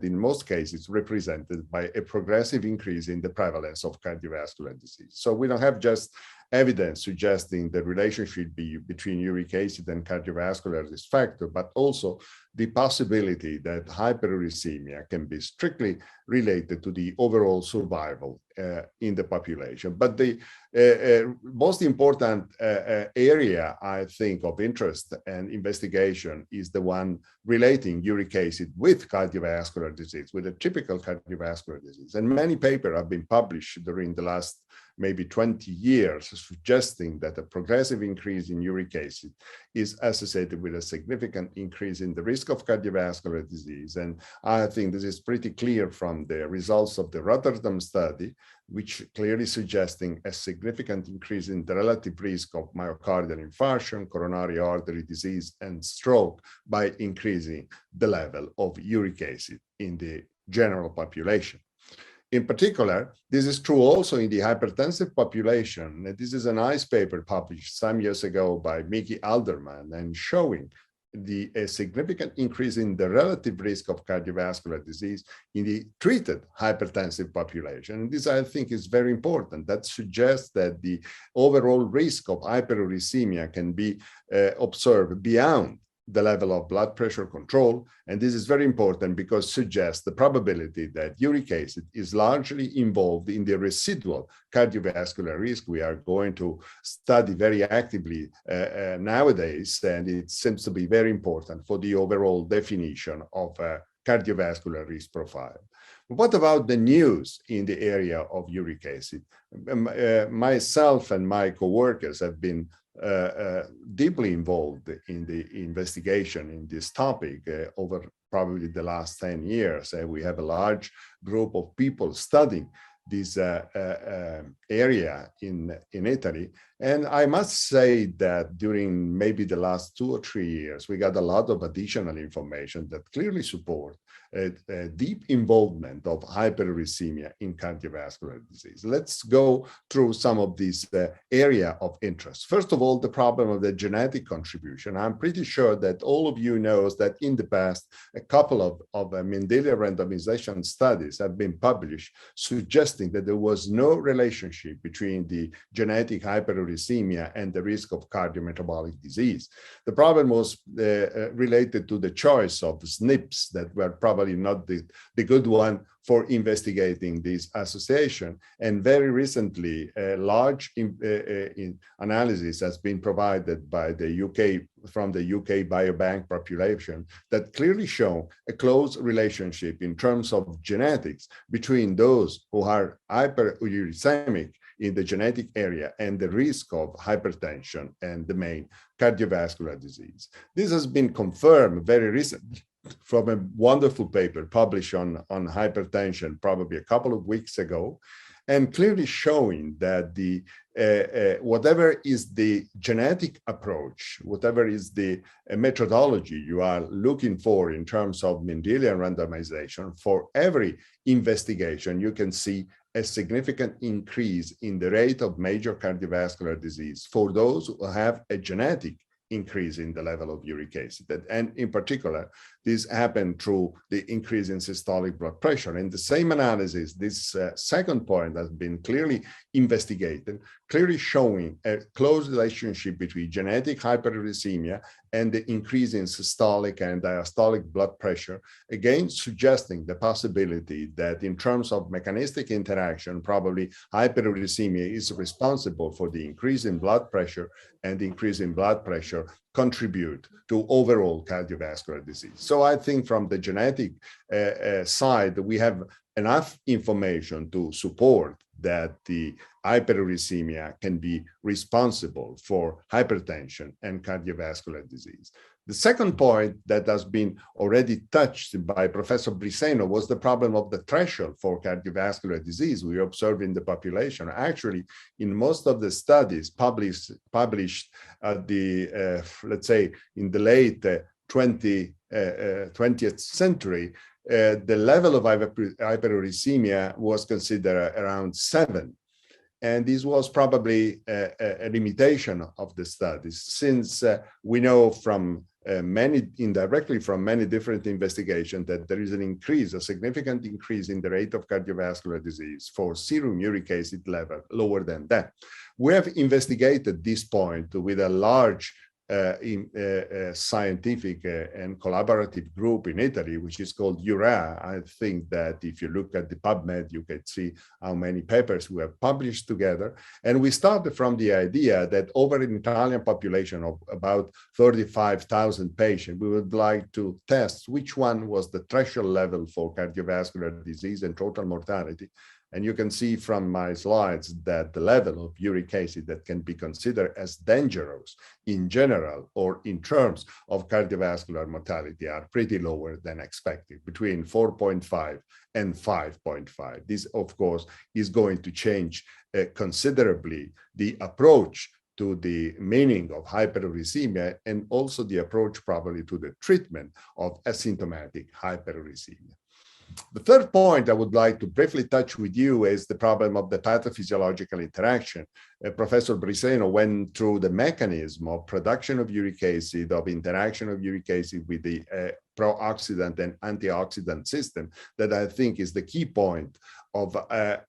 in most cases represented by a progressive increase in the prevalence of cardiovascular disease. So we don't have just evidence suggesting the relationship between uric acid and cardiovascular risk factor, but also the possibility that hyperuricemia can be strictly related to the overall survival in the population. But the most important area, I think, of interest and investigation is the one relating uric acid with cardiovascular disease, with a typical cardiovascular disease. And many papers have been published during the last maybe 20 years, suggesting that a progressive increase in uric acid is associated with a significant increase in the risk of cardiovascular disease. And I think this is pretty clear from the results of the Rotterdam study, which clearly suggesting a significant increase in the relative risk of myocardial infarction, coronary artery disease, and stroke by increasing the level of uric acid in the general population. In particular, this is true also in the hypertensive population. And this is a nice paper published some years ago by Mickey Alderman and showing a significant increase in the relative risk of cardiovascular disease in the treated hypertensive population. And this, I think, is very important. That suggests that the overall risk of hyperuricemia can be observed beyond the level of blood pressure control. And this is very important because it suggests the probability that uric acid is largely involved in the residual cardiovascular risk we are going to study very actively nowadays. And it seems to be very important for the overall definition of a cardiovascular risk profile. What about the news in the area of uric acid? Myself and my coworkers have been deeply involved in the investigation in this topic over probably the last 10 years. We have a large group of people studying this area in Italy. And I must say that during maybe the last 2 or 3 years, we got a lot of additional information that clearly support a deep involvement of hyperuricemia in cardiovascular disease. Let's go through some of these area of interest. First of all, the problem of the genetic contribution. I'm pretty sure that all of you knows that in the past, a couple of Mendelian randomization studies have been published suggesting that there was no relationship between the genetic hyperuricemia and the risk of cardiometabolic disease. The problem was related to the choice of SNPs that were probably not the good one for investigating this association. And very recently, a large analysis has been provided by the UK, from the UK Biobank population, that clearly show a close relationship in terms of genetics between those who are hyperuricemic in the genetic area and the risk of hypertension and the main cardiovascular disease. This has been confirmed very recently from a wonderful paper published on hypertension probably a couple of weeks ago, and clearly showing that the whatever is the genetic approach, whatever is the methodology you are looking for in terms of Mendelian randomization, for every investigation, you can see a significant increase in the rate of major cardiovascular disease for those who have a genetic increase in the level of uric acid. And in particular, this happened through the increase in systolic blood pressure. In the same analysis, this second point has been clearly investigated, clearly showing a close relationship between genetic hyperuricemia and the increase in systolic and diastolic blood pressure, again suggesting the possibility that in terms of mechanistic interaction, probably hyperuricemia is responsible for the increase in blood pressure, and the increase in blood pressure contribute to overall cardiovascular disease. So I think from the genetic side, we have enough information to support that the hyperuricemia can be responsible for hypertension and cardiovascular disease. The second point that has been already touched by Professor Briseno was the problem of the threshold for cardiovascular disease we observe in the population. Actually, in most of the studies published at the, let's say, in the late 20th century, the level of hyperuricemia was considered around 7. And this was probably a limitation of the studies, since we know from indirectly from many different investigations that there is an increase, a significant increase in the rate of cardiovascular disease for serum uric acid level lower than that. We have investigated this point with a large scientific and collaborative group in Italy, which is called URA. I think that if you look at the PubMed, you can see how many papers we have published together. And we started from the idea that over an Italian population of about 35,000 patients, we would like to test which one was the threshold level for cardiovascular disease and total mortality. And you can see from my slides that the level of uric acid that can be considered as dangerous in general or in terms of cardiovascular mortality are pretty lower than expected, between 4.5 and 5.5. This, of course, is going to change considerably the approach to the meaning of hyperuricemia and also the approach probably to the treatment of asymptomatic hyperuricemia. The third point I would like to briefly touch with you is the problem of the pathophysiological interaction. Professor Briseno went through the mechanism of production of uric acid, of interaction of uric acid with the pro-oxidant and antioxidant system that I think is the key point of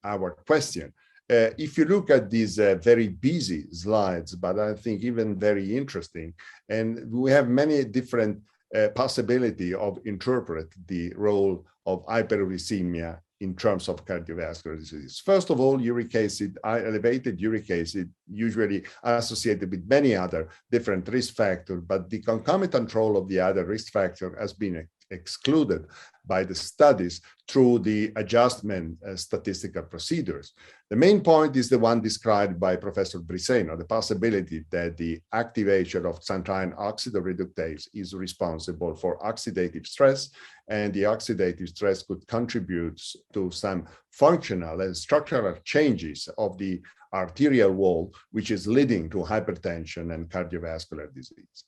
our question. If you look at these very busy slides, but I think even very interesting, and we have many different possibility of interpret the role of hyperuricemia in terms of cardiovascular disease. First of all, uric acid, elevated uric acid, usually associated with many other different risk factors, but the concomitant role of the other risk factor has been excluded by the studies through the adjustment statistical procedures. The main point is the one described by Professor Briseno, the possibility that the activation of xanthine oxidoreductase is responsible for oxidative stress, and the oxidative stress could contribute to some functional and structural changes of the arterial wall, which is leading to hypertension and cardiovascular disease.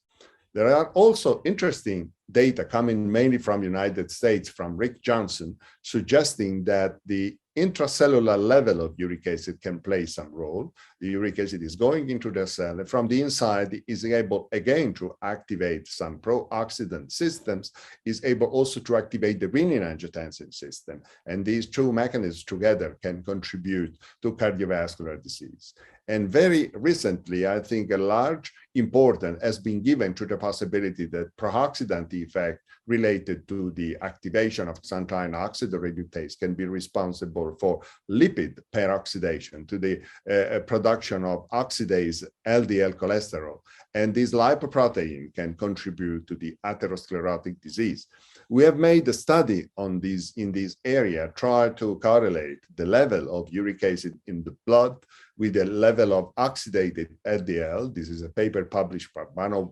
There are also interesting data coming mainly from the United States, from Rick Johnson, suggesting that the intracellular level of uric acid can play some role. The uric acid is going into the cell, and from the inside is able again to activate some pro-oxidant systems, is able also to activate the renin-angiotensin system. And these two mechanisms together can contribute to cardiovascular disease. And very recently, I think a large importance has been given to the possibility that pro-oxidant effect related to the activation of xanthine oxidoreductase can be responsible for lipid peroxidation, to the production of oxidase LDL cholesterol. And this lipoprotein can contribute to the atherosclerotic disease. We have made a study on this in this area, try to correlate the level of uric acid in the blood with the level of oxidated LDL. This is a paper published by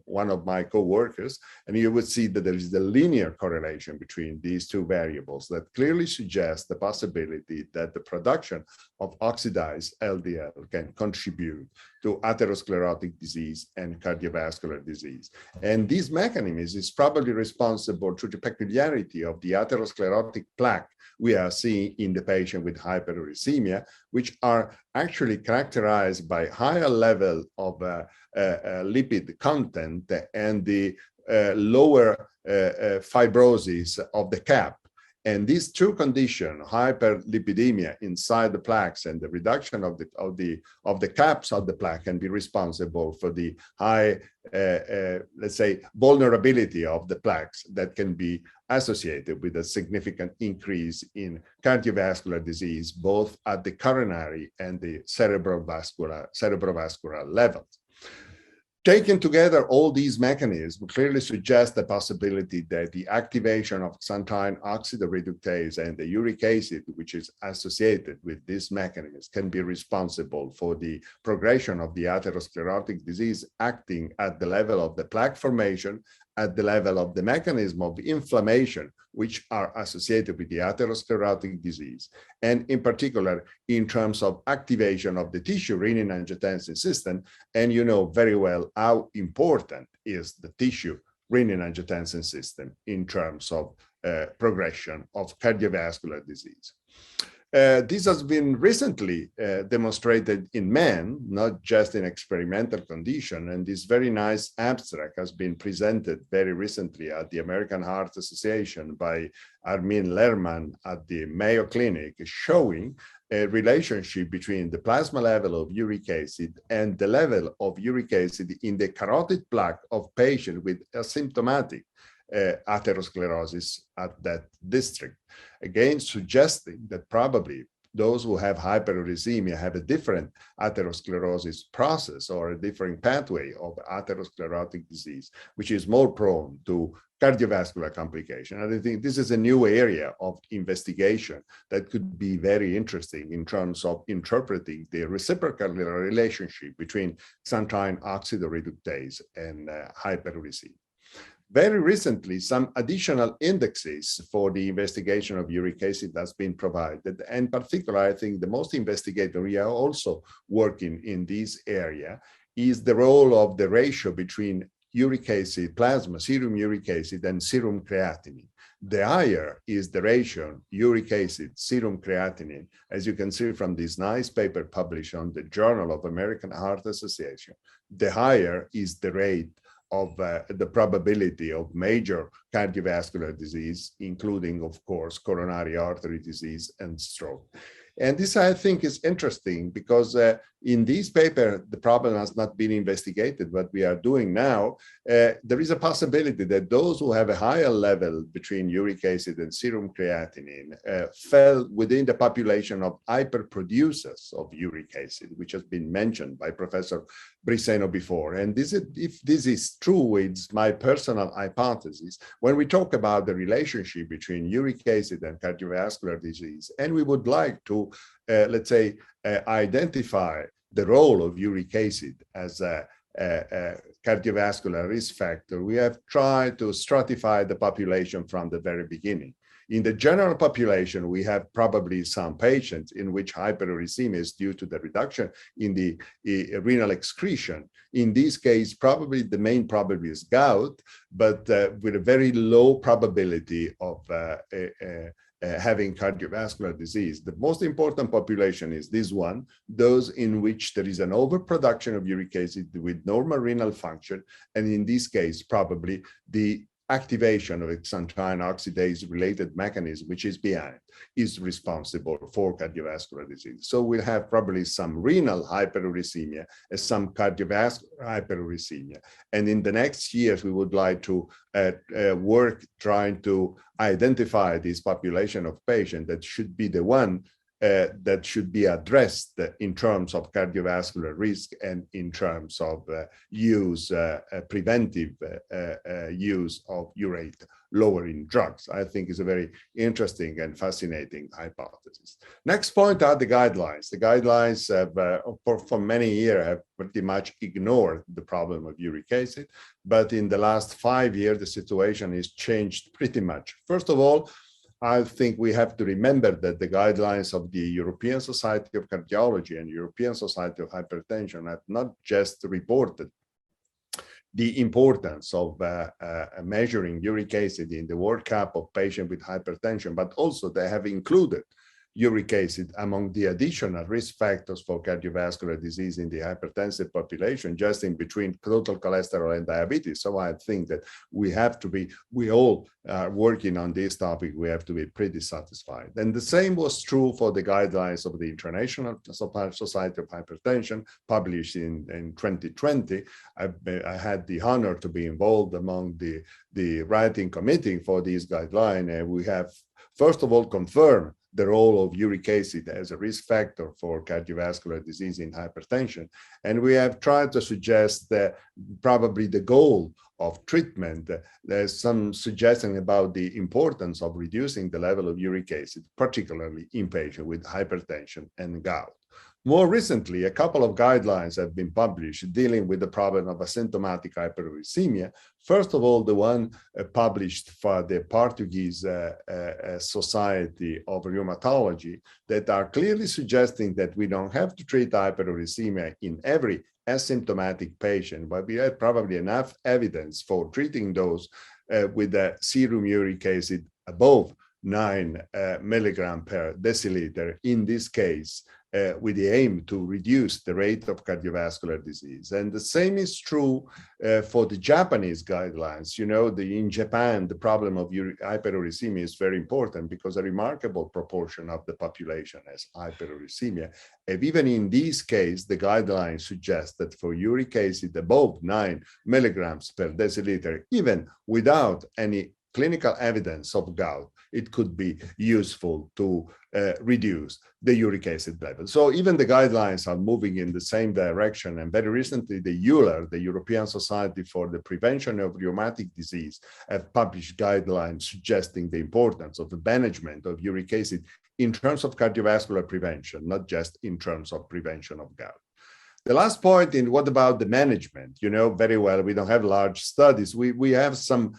one of my co-workers, and you would see that there is a linear correlation between these two variables that clearly suggests the possibility that the production of oxidized LDL can contribute to atherosclerotic disease and cardiovascular disease. And this mechanism is probably responsible to the peculiarity of the atherosclerotic plaque we are seeing in the patient with hyperuricemia, which are actually characterized by higher level of lipid content and the lower fibrosis of the cap. And these two conditions, hyperlipidemia inside the plaques and the reduction of the caps of the plaque, can be responsible for the high, let's say, vulnerability of the plaques that can be associated with a significant increase in cardiovascular disease, both at the coronary and the cerebrovascular levels. Taken together, all these mechanisms clearly suggest the possibility that the activation of xanthine oxidoreductase and the uric acid, which is associated with this mechanism, can be responsible for the progression of the atherosclerotic disease, acting at the level of the plaque formation, at the level of the mechanism of inflammation, which are associated with the atherosclerotic disease, and in particular, in terms of activation of the tissue renin-angiotensin system. And you know very well how important is the tissue renin-angiotensin system in terms of progression of cardiovascular disease. This has been recently demonstrated in men, not just in experimental condition, and this very nice abstract has been presented very recently at the American Heart Association by Armin Lerman at the Mayo Clinic, showing a relationship between the plasma level of uric acid and the level of uric acid in the carotid plaque of patients with asymptomatic atherosclerosis at that district. Again, suggesting that probably those who have hyperuricemia have a different atherosclerosis process or a different pathway of atherosclerotic disease, which is more prone to cardiovascular complication. And I think this is a new area of investigation that could be very interesting in terms of interpreting the reciprocal relationship between xanthine oxidoreductase and hyperuricemia. Very recently, some additional indexes for the investigation of uric acid has been provided. And in particular, I think the most investigated area also working in this area is the role of the ratio between uric acid plasma, serum uric acid, and serum creatinine. The higher is the ratio uric acid, serum creatinine, as you can see from this nice paper published on the Journal of American Heart Association, the higher is the rate of the probability of major cardiovascular disease, including, of course, coronary artery disease and stroke. And this, I think, is interesting because in this paper, the problem has not been investigated. What we are doing now, there is a possibility that those who have a higher level between uric acid and serum creatinine fell within the population of hyperproducers of uric acid, which has been mentioned by Professor Briseno before. And if this is true, it's my personal hypothesis. When we talk about the relationship between uric acid and cardiovascular disease, and we would like to, let's say, identify the role of uric acid as a cardiovascular risk factor, we have tried to stratify the population from the very beginning. In the general population, we have probably some patients in which hyperuricemia is due to the reduction in the renal excretion. In this case, probably the main problem is gout, but with a very low probability of having cardiovascular disease. The most important population is this one, those in which there is an overproduction of uric acid with normal renal function, and in this case, probably the activation of xanthine oxidase related mechanism, which is behind, is responsible for cardiovascular disease. So we'll have probably some renal hyperuricemia and some cardiovascular hyperuricemia. And in the next years, we would like to work trying to identify this population of patients that should be the one that should be addressed in terms of cardiovascular risk and in terms of preventive use of urate lowering drugs. I think is a very interesting and fascinating hypothesis. Next point are the guidelines. The guidelines have, for many years, have pretty much ignored the problem of uric acid, but in the last 5 years, the situation has changed pretty much. First of all, I think we have to remember that the guidelines of the European Society of Cardiology and European Society of Hypertension have not just reported the importance of measuring uric acid in the workup of patients with hypertension, but also they have included uric acid among the additional risk factors for cardiovascular disease in the hypertensive population, just in between total cholesterol and diabetes. So I think that we all are working on this topic, we have to be pretty satisfied. And the same was true for the guidelines of the International Society of Hypertension, published in 2020. I had the honor to be involved among the writing committee for these guidelines, and we have, first of all, confirmed the role of uric acid as a risk factor for cardiovascular disease in hypertension. And we have tried to suggest that probably the goal of treatment, there's some suggestion about the importance of reducing the level of uric acid, particularly in patients with hypertension and gout. More recently, a couple of guidelines have been published dealing with the problem of asymptomatic hyperuricemia. First of all, the one published for the Portuguese Society of Rheumatology that are clearly suggesting that we don't have to treat hyperuricemia in every asymptomatic patient, but we have probably enough evidence for treating those with a serum uric acid above 9 milligram per deciliter, in this case, with the aim to reduce the rate of cardiovascular disease. And the same is true for the Japanese guidelines. You know, in Japan, the problem of hyperuricemia is very important because a remarkable proportion of the population has hyperuricemia. And even in this case, the guidelines suggest that for uric acid above 9 milligrams per deciliter, even without any clinical evidence of gout, it could be useful to reduce the uric acid level. So even the guidelines are moving in the same direction. And very recently, the EULAR, the European Society for the Prevention of Rheumatic Disease, have published guidelines suggesting the importance of the management of uric acid in terms of cardiovascular prevention, not just in terms of prevention of gout. The last point in what about the management? You know very well, we don't have large studies. We have some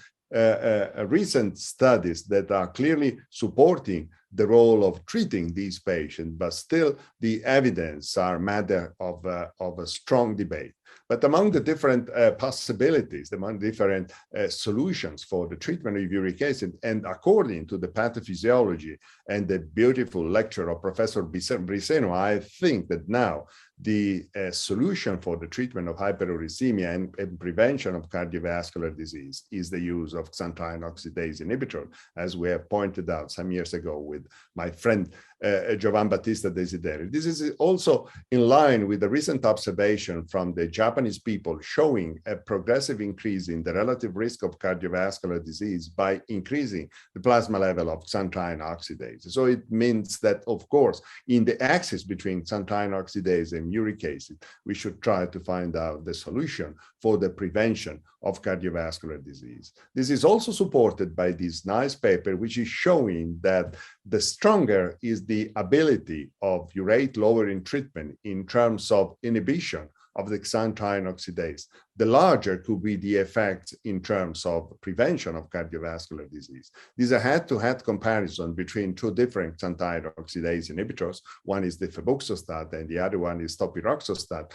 recent studies that are clearly supporting the role of treating these patients, but still the evidence are matter of a strong debate. But among the different possibilities, among different solutions for the treatment of uric acid, and according to the pathophysiology and the beautiful lecture of Professor Briseno, I think that now the solution for the treatment of hyperuricemia and prevention of cardiovascular disease is the use of xanthine oxidase inhibitor, as we have pointed out some years ago with my friend Giovan Battista Desideri. This is also in line with the recent observation from the Japanese people showing a progressive increase in the relative risk of cardiovascular disease by increasing the plasma level of xanthine oxidase. So it means that, of course, in the axis between xanthine oxidase and uric acid, we should try to find out the solution for the prevention of cardiovascular disease. This is also supported by this nice paper, which is showing that the stronger is the ability of urate lowering treatment in terms of inhibition of the xanthine oxidase, the larger could be the effect in terms of prevention of cardiovascular disease. This is a head-to-head comparison between two different xanthine oxidase inhibitors. One is the febuxostat and the other one is topiroxostat,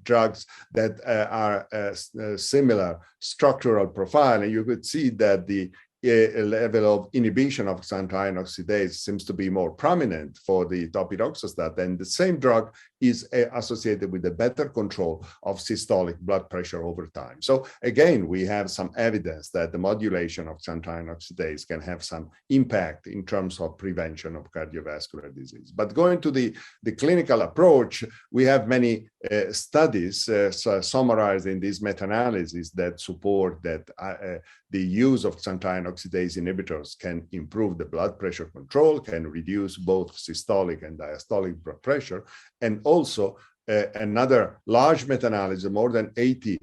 drugs that are similar structural profile. And you could see that the level of inhibition of xanthine oxidase seems to be more prominent for the topiroxostat, and the same drug is associated with a better control of systolic blood pressure over time. So again, we have some evidence that the modulation of xanthine oxidase can have some impact in terms of prevention of cardiovascular disease. But going to the clinical approach, we have many studies summarized in this meta-analysis that support that the use of xanthine oxidase inhibitors can improve the blood pressure control, can reduce both systolic and diastolic blood pressure, and also another large meta-analysis, more than 80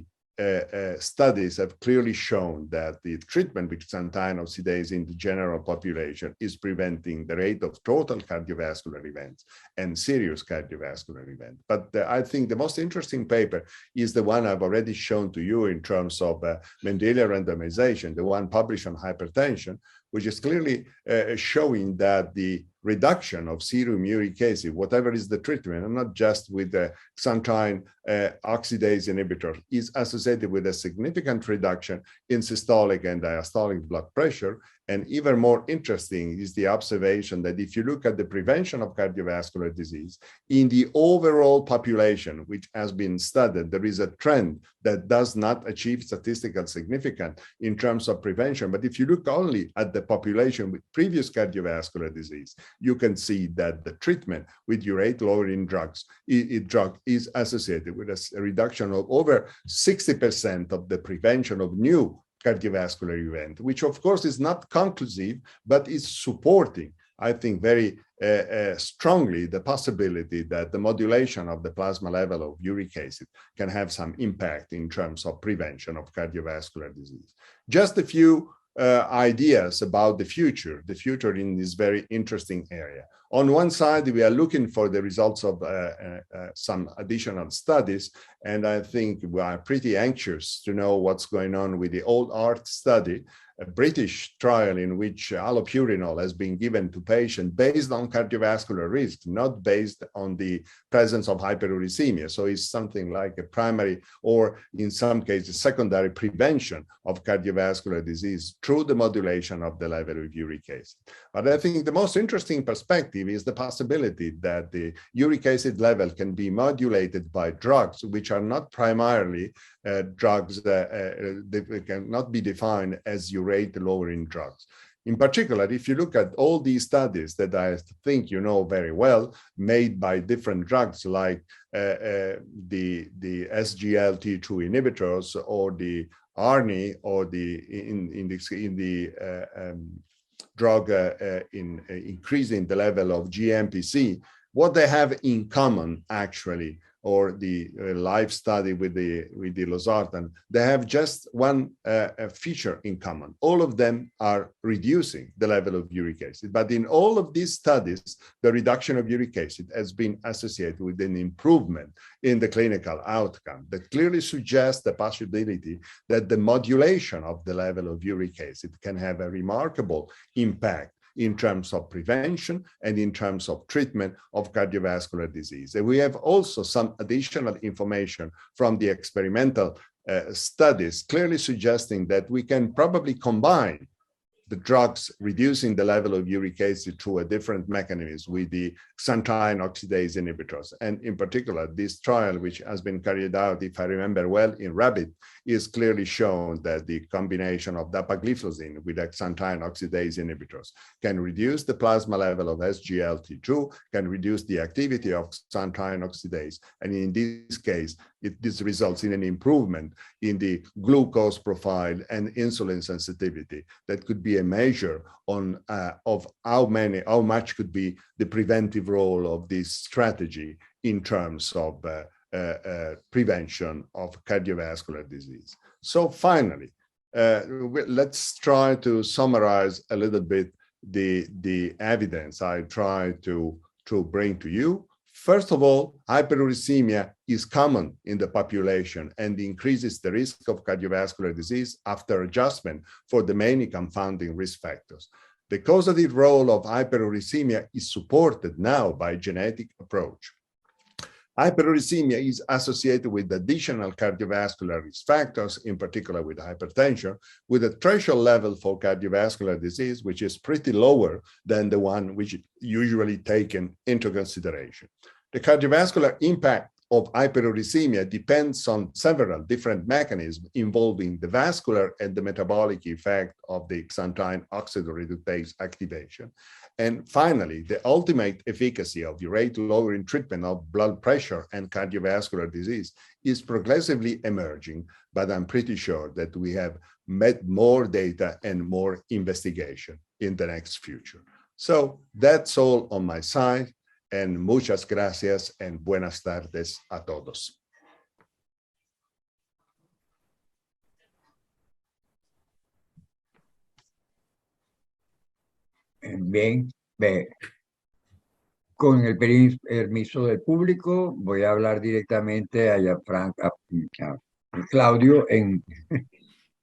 studies have clearly shown that the treatment with xanthine oxidase in the general population is preventing the rate of total cardiovascular events and serious cardiovascular events. But I think the most interesting paper is the one I've already shown to you in terms of Mendelian randomization, the one published on hypertension, which is clearly showing that the reduction of serum uric acid, whatever is the treatment, and not just with the xanthine oxidase inhibitor, is associated with a significant reduction in systolic and diastolic blood pressure. And even more interesting is the observation that if you look at the prevention of cardiovascular disease, in the overall population, which has been studied, there is a trend that does not achieve statistical significance in terms of prevention. But if you look only at the population with previous cardiovascular disease, you can see that the treatment with urate-lowering drugs is associated with a reduction of over 60% of the prevention of new cardiovascular event, which of course is not conclusive, but is supporting, I think, very strongly the possibility that the modulation of the plasma level of uric acid can have some impact in terms of prevention of cardiovascular disease. Just a few ideas about the future in this very interesting area. On one side, we are looking for the results of some additional studies, and I think we are pretty anxious to know what's going on with the old ART study, a British trial in which allopurinol has been given to patients based on cardiovascular risk, not based on the presence of hyperuricemia. So it's something like a primary, or in some cases, secondary prevention of cardiovascular disease through the modulation of the level of uric acid. But I think the most interesting perspective is the possibility that the uric acid level can be modulated by drugs which are not primarily drugs that cannot be defined as urate-lowering drugs. In particular, if you look at all these studies that I think you know very well, made by different drugs like the SGLT2 inhibitors or the ARNI or drug in increasing the level of GMPC, what they have in common actually, or the live study with the losartan, they have just one feature in common. All of them are reducing the level of uric acid. But in all of these studies, the reduction of uric acid has been associated with an improvement in the clinical outcome that clearly suggests the possibility that the modulation of the level of uric acid can have a remarkable impact in terms of prevention and in terms of treatment of cardiovascular disease. And we have also some additional information from the experimental studies clearly suggesting that we can probably combine the drugs reducing the level of uric acid through a different mechanism with the xanthine oxidase inhibitors. And in particular, this trial, which has been carried out, if I remember well, in rabbit, is clearly shown that the combination of dapagliflozin with xanthine oxidase inhibitors can reduce the plasma level of SGLT2, can reduce the activity of xanthine oxidase. And in this case, this results in an improvement in the glucose profile and insulin sensitivity that could be a measure on of how much could be the preventive role of this strategy in terms of prevention of cardiovascular disease. So finally, let's try to summarize a little bit the evidence I try to bring to you. First of all, hyperuricemia is common in the population and increases the risk of cardiovascular disease after adjustment for the many confounding risk factors. The causative role of hyperuricemia is supported now by genetic approach. Hyperuricemia is associated with additional cardiovascular risk factors, in particular with hypertension, with a threshold level for cardiovascular disease, which is pretty lower than the one which is usually taken into consideration. The cardiovascular impact of hyperuricemia depends on several different mechanisms involving the vascular and the metabolic effect of the xanthine oxidoreductase activation. And finally, the ultimate efficacy of urate-lowering treatment of blood pressure and cardiovascular disease is progressively emerging, but I'm pretty sure that we have met more data and more investigation in the next future. So that's all on my side, and muchas gracias and buenas tardes a todos.
Bien, con el permiso del público, voy a hablar directamente a Claudio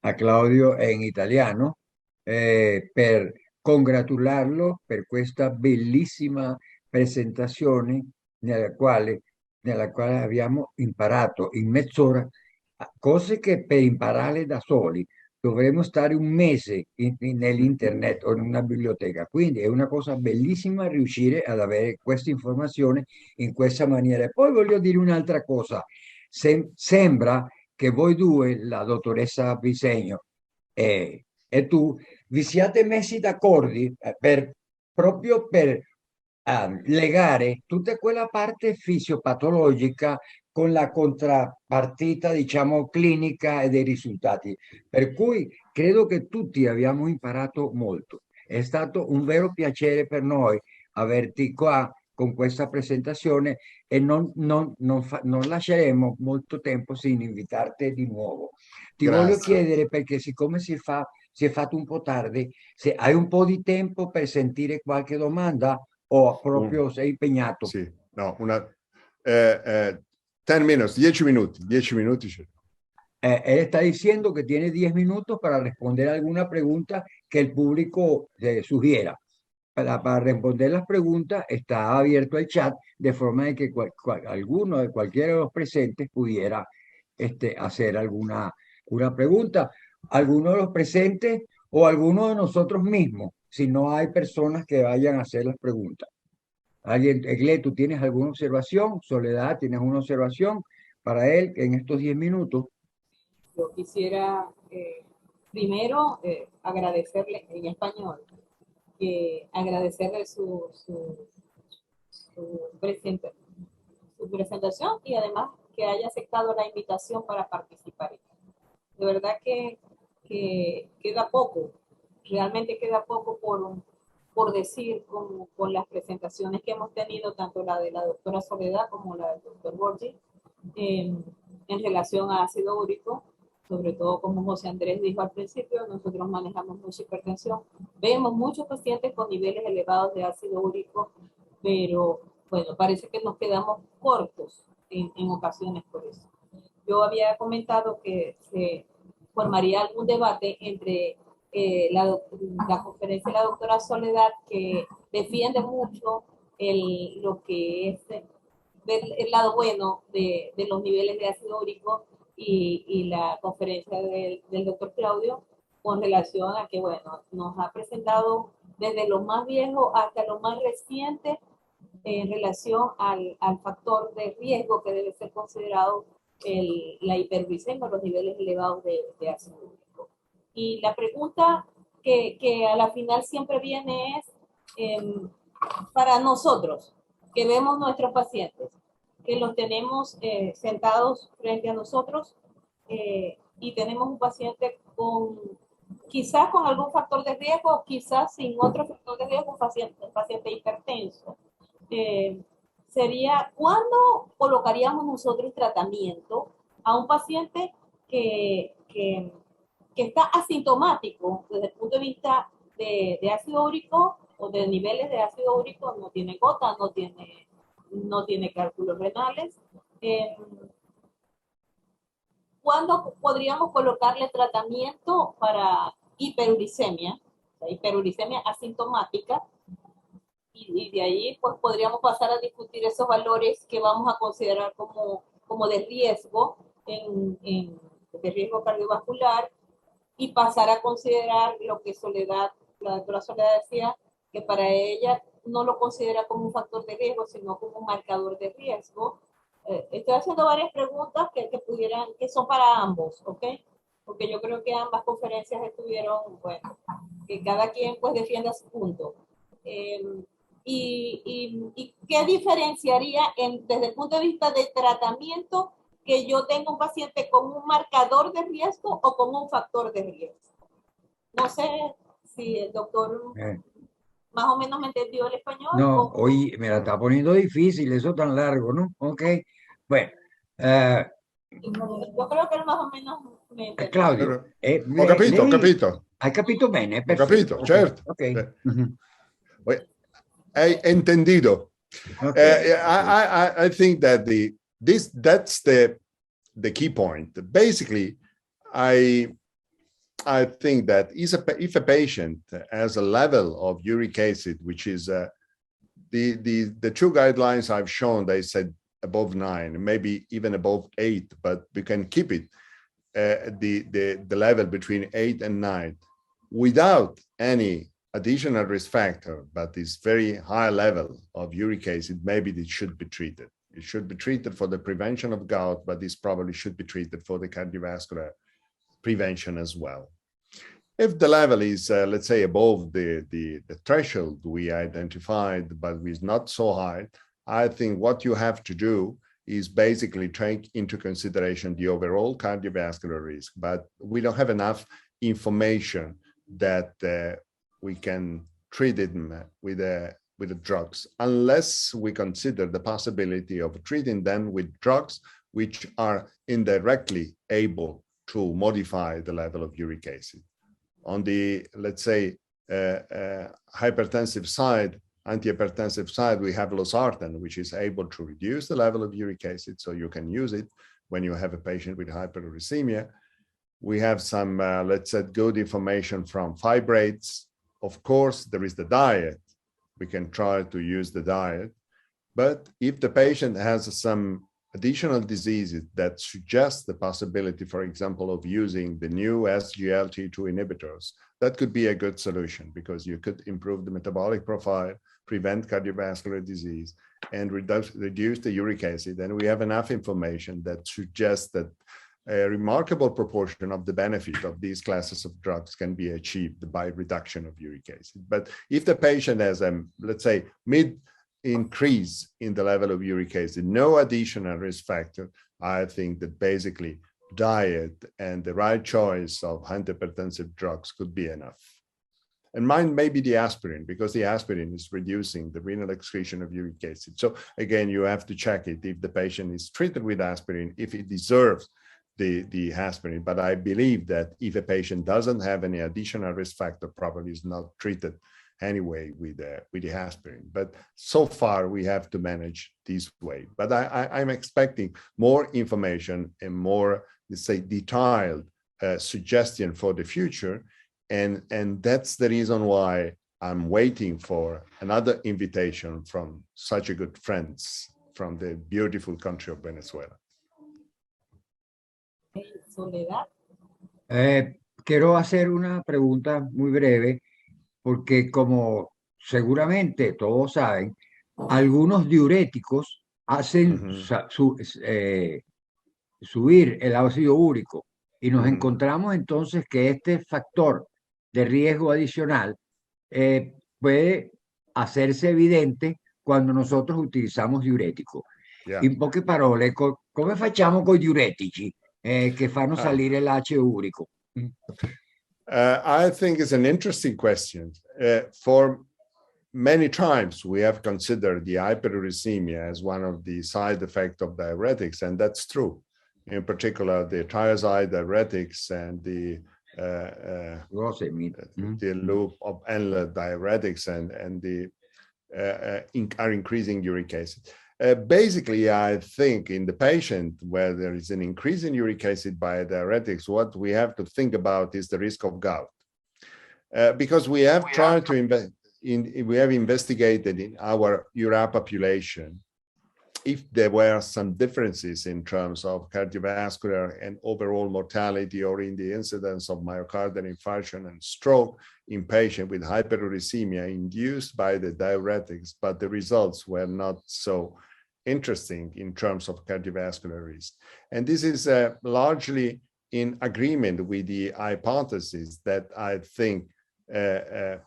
a Claudio in italiano per congratularlo per questa bellissima presentazione nella quale abbiamo imparato in mezz'ora cose che per imparare da soli dovremmo stare un mese nell'internet o in una biblioteca. Quindi è una cosa bellissima riuscire ad avere questa informazione in questa maniera. E poi voglio dire un'altra cosa. Sembra che voi due, la dottoressa Bisegno e tu, vi siate messi d'accordo proprio per legare tutta quella parte fisiopatologica con la contrappartita, diciamo, clinica e dei risultati. Per cui credo che tutti abbiamo imparato molto. È stato un vero piacere per noi averti qua con questa presentazione e non lasceremo molto tempo sin invitarti di nuovo. Ti voglio chiedere, perché siccome si è fatto un po' tardi, se hai un po' di tempo per sentire qualche domanda o proprio sei impegnato?
Sì, no, 10 minutos, 10 minuti. 10 minuti.
Él está diciendo que tiene 10 minutos para responder alguna pregunta que el público sugiera. Para responder las preguntas está abierto el chat, de forma de que cualquiera de los presentes pudiera hacer una pregunta. Alguno de los presentes o alguno de nosotros mismos, si no hay personas que vayan a hacer las preguntas. ¿Alguien, Egle, tú tienes alguna observación? Soledad, ¿tienes una observación para él en estos 10 minutos?
Yo quisiera primero agradecerle en español, agradecerle su presentación y además que haya aceptado la invitación para participar. De verdad que queda poco, realmente queda poco por decir con las presentaciones que hemos tenido, tanto la de la doctora Soledad como la del doctor Borgi, en relación a ácido úrico, sobre todo como José Andrés dijo al principio, nosotros manejamos mucha hipertensión, vemos muchos pacientes con niveles elevados de ácido úrico, pero bueno, parece que nos quedamos cortos en ocasiones por eso. Yo había comentado que se formaría algún debate entre la conferencia de la doctora Soledad, que defiende mucho lo que es el lado bueno de los niveles de ácido úrico, y la conferencia del doctor Claudio, con relación a que, bueno, nos ha presentado desde lo más viejo hasta lo más reciente en relación al factor de riesgo que debe ser considerado la hiperglicemia o los niveles elevados de ácido úrico. Y la pregunta que a la final siempre viene es, para nosotros, que vemos nuestros pacientes, que los tenemos sentados frente a nosotros y tenemos un paciente quizás con algún factor de riesgo, quizás sin otro factor de riesgo, un paciente hipertenso. Sería, ¿cuándo colocaríamos nosotros tratamiento a un paciente que está asintomático desde el punto de vista de ácido úrico o de niveles de ácido úrico, no tiene gota, no tiene cálculos renales? ¿Cuándo podríamos colocarle tratamiento para hiperuricemia asintomática? Y de ahí pues podríamos pasar a discutir esos valores que vamos a considerar como de riesgo, de riesgo cardiovascular, y pasar a considerar lo que la doctora Soledad decía, que para ella no lo considera como un factor de riesgo, sino como un marcador de riesgo. Estoy haciendo varias preguntas que son para ambos, ¿ok? Porque yo creo que ambas conferencias estuvieron, bueno, que cada quien pues defienda su punto. ¿Y qué diferenciaría desde el punto de vista de tratamiento que yo tenga un paciente con un marcador de riesgo o con un factor de riesgo? No sé si el doctor más o menos me entendió el español.
No, hoy me la está poniendo difícil, eso tan largo, ¿no? Ok, bueno.
Yo creo que él más o menos me entendió.
Claudio,
Ho capito, ho capito.
Hai capito bene?
Ho
Perfetto.
capito,
Okay.
certo.
Ok.
Hai entendido.
Okay.
I think that that's the key point. Basically, I think that if a patient has a level of uric acid, which is the two guidelines I've shown, they said above 9, maybe even above 8, but we can keep it the level between 8 and 9 without any additional risk factor, but this very high level of uric acid, maybe it should be treated. It should be treated for the prevention of gout, but this probably should be treated for the cardiovascular prevention as well. If the level is, let's say, above the threshold we identified, but is not so high, I think what you have to do is basically take into consideration the overall cardiovascular risk, but we don't have enough information that we can treat it with the drugs, unless we consider the possibility of treating them with drugs which are indirectly able to modify the level of uric acid. On the, let's say, hypertensive side, antihypertensive side, we have losartan, which is able to reduce the level of uric acid, so you can use it when you have a patient with hyperuricemia. We have some, let's say, good information from fibrates. Of course, there is the diet. We can try to use the diet. But if the patient has some additional diseases that suggest the possibility, for example, of using the new SGLT2 inhibitors, that could be a good solution because you could improve the metabolic profile, prevent cardiovascular disease, and reduce the uric acid. And we have enough information that suggests that a remarkable proportion of the benefit of these classes of drugs can be achieved by reduction of uric acid. But if the patient has a, let's say, mid-increase in the level of uric acid, no additional risk factor, I think that basically diet and the right choice of antihypertensive drugs could be enough. And mine may be the aspirin, because the aspirin is reducing the renal excretion of uric acid. So again, you have to check it if the patient is treated with aspirin, if it deserves the aspirin. But I believe that if a patient doesn't have any additional risk factor, probably is not treated anyway with the aspirin. But so far we have to manage this way. But I'm expecting more information and more, let's say, detailed suggestion for the future. And that's the reason why I'm waiting for another invitation from such a good friends from the beautiful country of Venezuela.
Soledad.
quiero hacer una pregunta muy breve, porque como seguramente todos saben, algunos diuréticos hacen
Mhm.
subir el ácido úrico y nos
Mhm.
encontramos entonces que este factor de riesgo adicional puede hacerse evidente quando nosotros utilizamos diuretico.
Yeah.
In poche parole, come facciamo con i diuretici che fanno
Ah.
salire l'acido urico?
I think it's an interesting question. For many times, we have considered the hyperuricemia as one of the side effects of diuretics, and that's true. In particular, the thiazide diuretics and the loop of Endler diuretics and the are increasing uric acid. Basically, I think in the patient where there is an increase in uric acid by diuretics, what we have to think about is the risk of gout. Because we have tried to we have investigated in our URA population if there were some differences in terms of cardiovascular and overall mortality or in the incidence of myocardial infarction and stroke in patients with hyperuricemia induced by the diuretics, but the results were not so interesting in terms of cardiovascular risk. And this is largely in agreement with the hypothesis that I think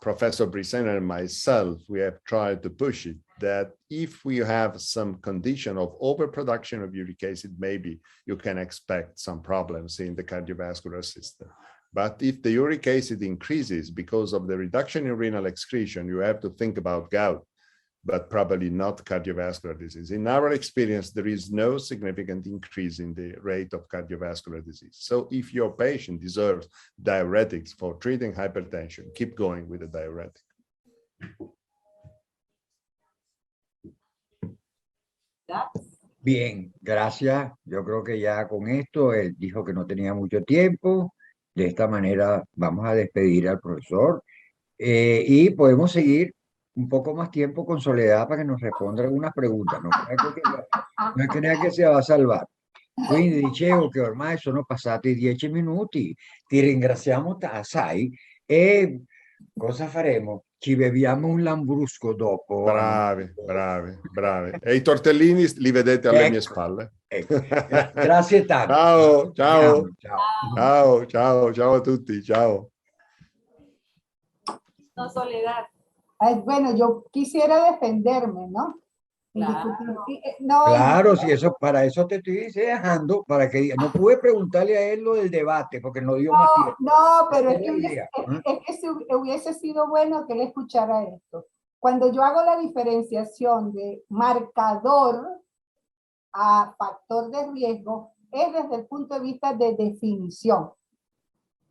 Professor Brisena and myself, we have tried to push it, that if we have some condition of overproduction of uric acid, maybe you can expect some problems in the cardiovascular system. But if the uric acid increases because of the reduction in renal excretion, you have to think about gout, but probably not cardiovascular disease. In our experience, there is no significant increase in the rate of cardiovascular disease. So if your patient deserves diuretics for treating hypertension, keep going with the diuretic.
Bien, gracias. Yo creo que ya con esto, él dijo que no tenía mucho tiempo. De esta manera vamos a despedir al profesor y podemos seguir un poco más tiempo con Soledad para che nos responda algunas preguntas. Non crea che si va a salvare. Quindi dicevo che ormai sono passati 10 minuti, ti ringraziamo assai e cosa faremo? Ci beviamo un lambrusco dopo.
Bravi, bravi, bravi. E i tortellini li vedete alle mie spalle.
Ecco. Grazie tanto.
Ciao, ciao.
Ciao.
Ciao, ciao, ciao a tutti, ciao.
No, Soledad.
Bueno, yo quisiera defenderme, ¿no?
Claro.
No,
Claro, si eso, para eso te estoy dejando, para que no pude preguntarle a él lo del debate, porque no dio más tiempo.
No, pero es
Esa
que,
es la idea,
es que si hubiese sido bueno que él escuchara esto. Cuando yo hago la diferenciación de marcador a factor de riesgo, es desde el punto de vista de definición.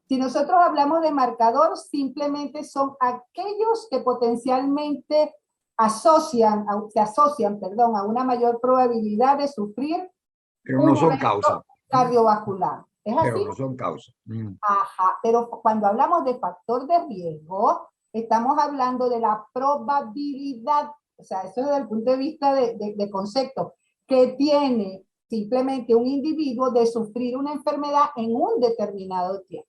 Si nosotros hablamos de marcador, simplemente son aquellos que potencialmente se asocian, a una mayor probabilidad de sufrir
pero no son causa.
Cardiovascular. ¿Es así?
Pero no son causa.
Ajá, pero cuando hablamos de factor de riesgo, estamos hablando de la probabilidad, o sea, eso es desde el punto de vista de concepto, que tiene simplemente un individuo de sufrir una enfermedad en un determinado tiempo.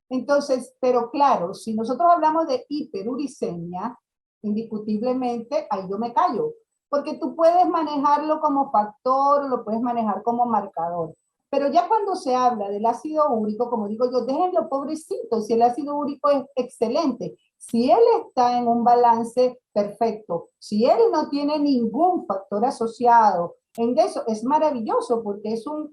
Entonces, pero claro, si nosotros hablamos de hiperuricemia, indiscutiblemente, ahí yo me callo, porque tú puedes manejarlo como factor, lo puedes manejar como marcador. Pero ya cuando se habla del ácido úrico, como digo yo, déjenlo pobrecito, si el ácido úrico es excelente, si él está en un balance perfecto, si él no tiene ningún factor asociado, en eso es maravilloso porque es un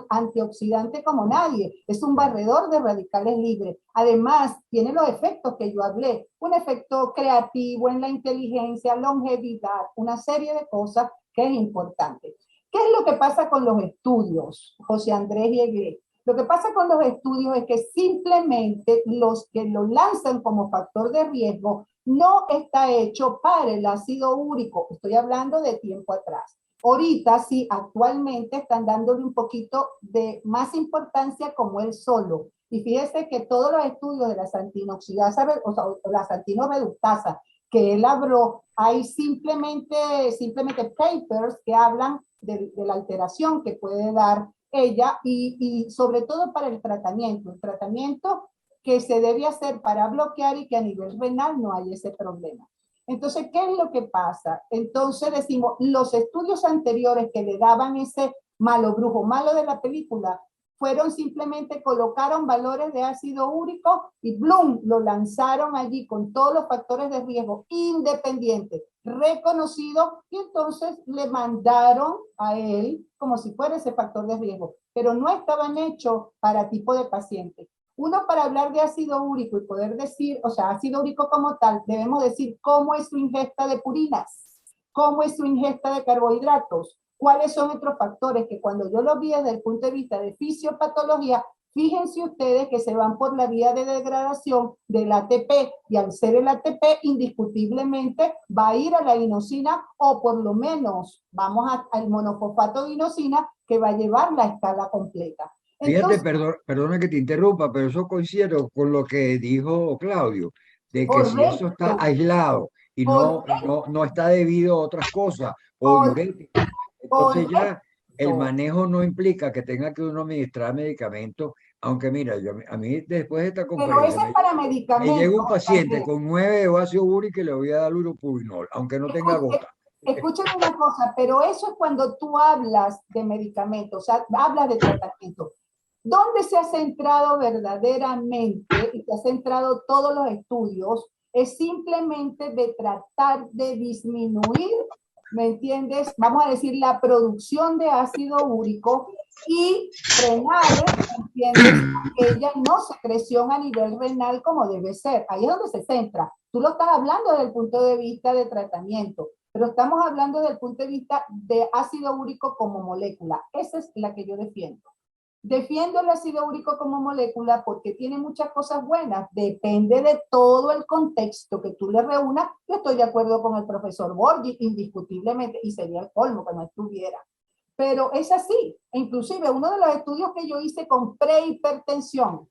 antioxidante como nadie, es un barredor de radicales libres. Además, tiene los efectos que yo hablé, un efecto creativo en la inteligencia, longevidad, una serie de cosas que es importante. ¿Qué es lo que pasa con los estudios, José Andrés y Egle? Lo que pasa con los estudios es que simplemente los que lo lanzan como factor de riesgo no está hecho para el ácido úrico. Estoy hablando de tiempo atrás. Ahorita sí, actualmente están dándole un poquito de más importancia como él solo. Y fíjese que todos los estudios de la xantinoxidasa, o sea, la xantinoreductasa, que él habló, hay simplemente papers que hablan de la alteración que puede dar ella y sobre todo para el tratamiento. El tratamiento que se debe hacer para bloquear y que a nivel renal no hay ese problema. Entonces, ¿qué es lo que pasa? Entonces decimos, los estudios anteriores que le daban ese malo, brujo malo de la película, fueron simplemente, colocaron valores de ácido úrico y ¡blum! Lo lanzaron allí con todos los factores de riesgo independientes, reconocidos, y entonces le mandaron a él como si fuera ese factor de riesgo, pero no estaban hechos para tipo de paciente. Uno, para hablar de ácido úrico y poder decir, o sea, ácido úrico como tal, debemos decir cómo es su ingesta de purinas, cómo es su ingesta de carbohidratos, cuáles son otros factores que cuando yo lo vi desde el punto de vista de fisiopatología, fíjense ustedes que se van por la vía de degradación del ATP, y al ser el ATP indiscutiblemente va a ir a la inosina, o por lo menos vamos al monofosfato de inosina, que va a llevar la escala completa.
Fíjate,
Entonces,
perdona que te interrumpa, pero eso coincide con lo que dijo Claudio, de que si eso está
correcto,
aislado y
correcto,
no está debido a otras cosas o
correcto.
diuréticos, entonces ya el manejo no implica que tenga que uno administrar medicamentos, aunque mira, a mí después de esta
Pero ese
conferencia
es para
me llega
medicamentos,
un paciente
Andrés.
con 9 de ácido úrico y le voy a dar uropurinol, aunque no tenga
Escu-
gota.
Escúchame una cosa, pero eso es cuando tú hablas de medicamentos, o sea, hablas de tratamiento. ¿Dónde se ha centrado verdaderamente y se ha centrado todos los estudios? Es simplemente de tratar de disminuir, ¿me entiendes? Vamos a decir, la producción de ácido úrico y frenar, ¿me entiendes? Aquella no secreción a nivel renal como debe ser. Ahí es donde se centra. Tú lo estás hablando desde el punto de vista de tratamiento, pero estamos hablando desde el punto de vista de ácido úrico como molécula. Esa es la que yo defiendo. Defiendo el ácido úrico como molécula porque tiene muchas cosas buenas. Depende de todo el contexto que tú le reúnas. Yo estoy de acuerdo con el profesor Borgi, indiscutiblemente, y sería el colmo que no estuviera. Pero es así. Inclusive uno de los estudios que yo hice con prehipertensión,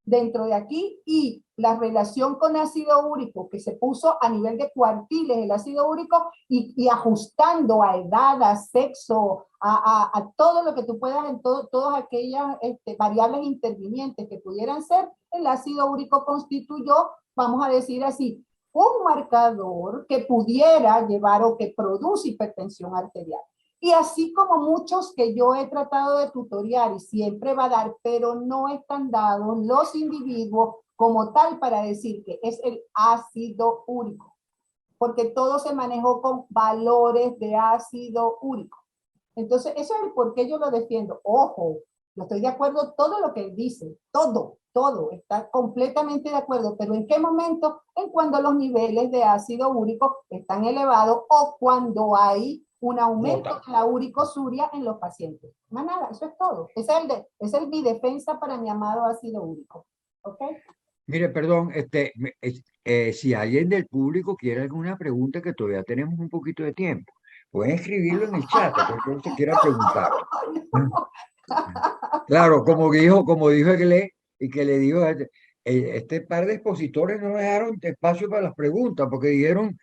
dentro de aquí, y la relación con ácido úrico que se puso a nivel de cuartiles el ácido úrico, y ajustando a edad, a sexo, a todo lo que tú puedas, en todas aquellas variables intervinientes que pudieran ser, el ácido úrico constituyó, vamos a decir así, un marcador que pudiera llevar o que produce hipertensión arterial. Y así como muchos que yo he tratado de tutoriar y siempre va a dar, pero no están dados los individuos como tal para decir que es el ácido úrico, porque todo se manejó con valores de ácido úrico. Entonces, eso es el por qué yo lo defiendo. Ojo, yo estoy de acuerdo todo lo que él dice, todo, está completamente de acuerdo, pero ¿en qué momento? En cuando los niveles de ácido úrico están elevados o cuando hay un aumento de la uricosuria en los pacientes. Más nada, eso es todo. Es mi defensa para mi amado ácido úrico. ¿Ok?
Mire, perdón, si alguien del público quiere alguna pregunta, que todavía tenemos un poquito de tiempo, pueden escribirlo en el chat, cualquier se quiera preguntar. Claro, como dijo Egle, y que le dijo, este par de expositores no dejaron espacio para las preguntas, porque dijeron,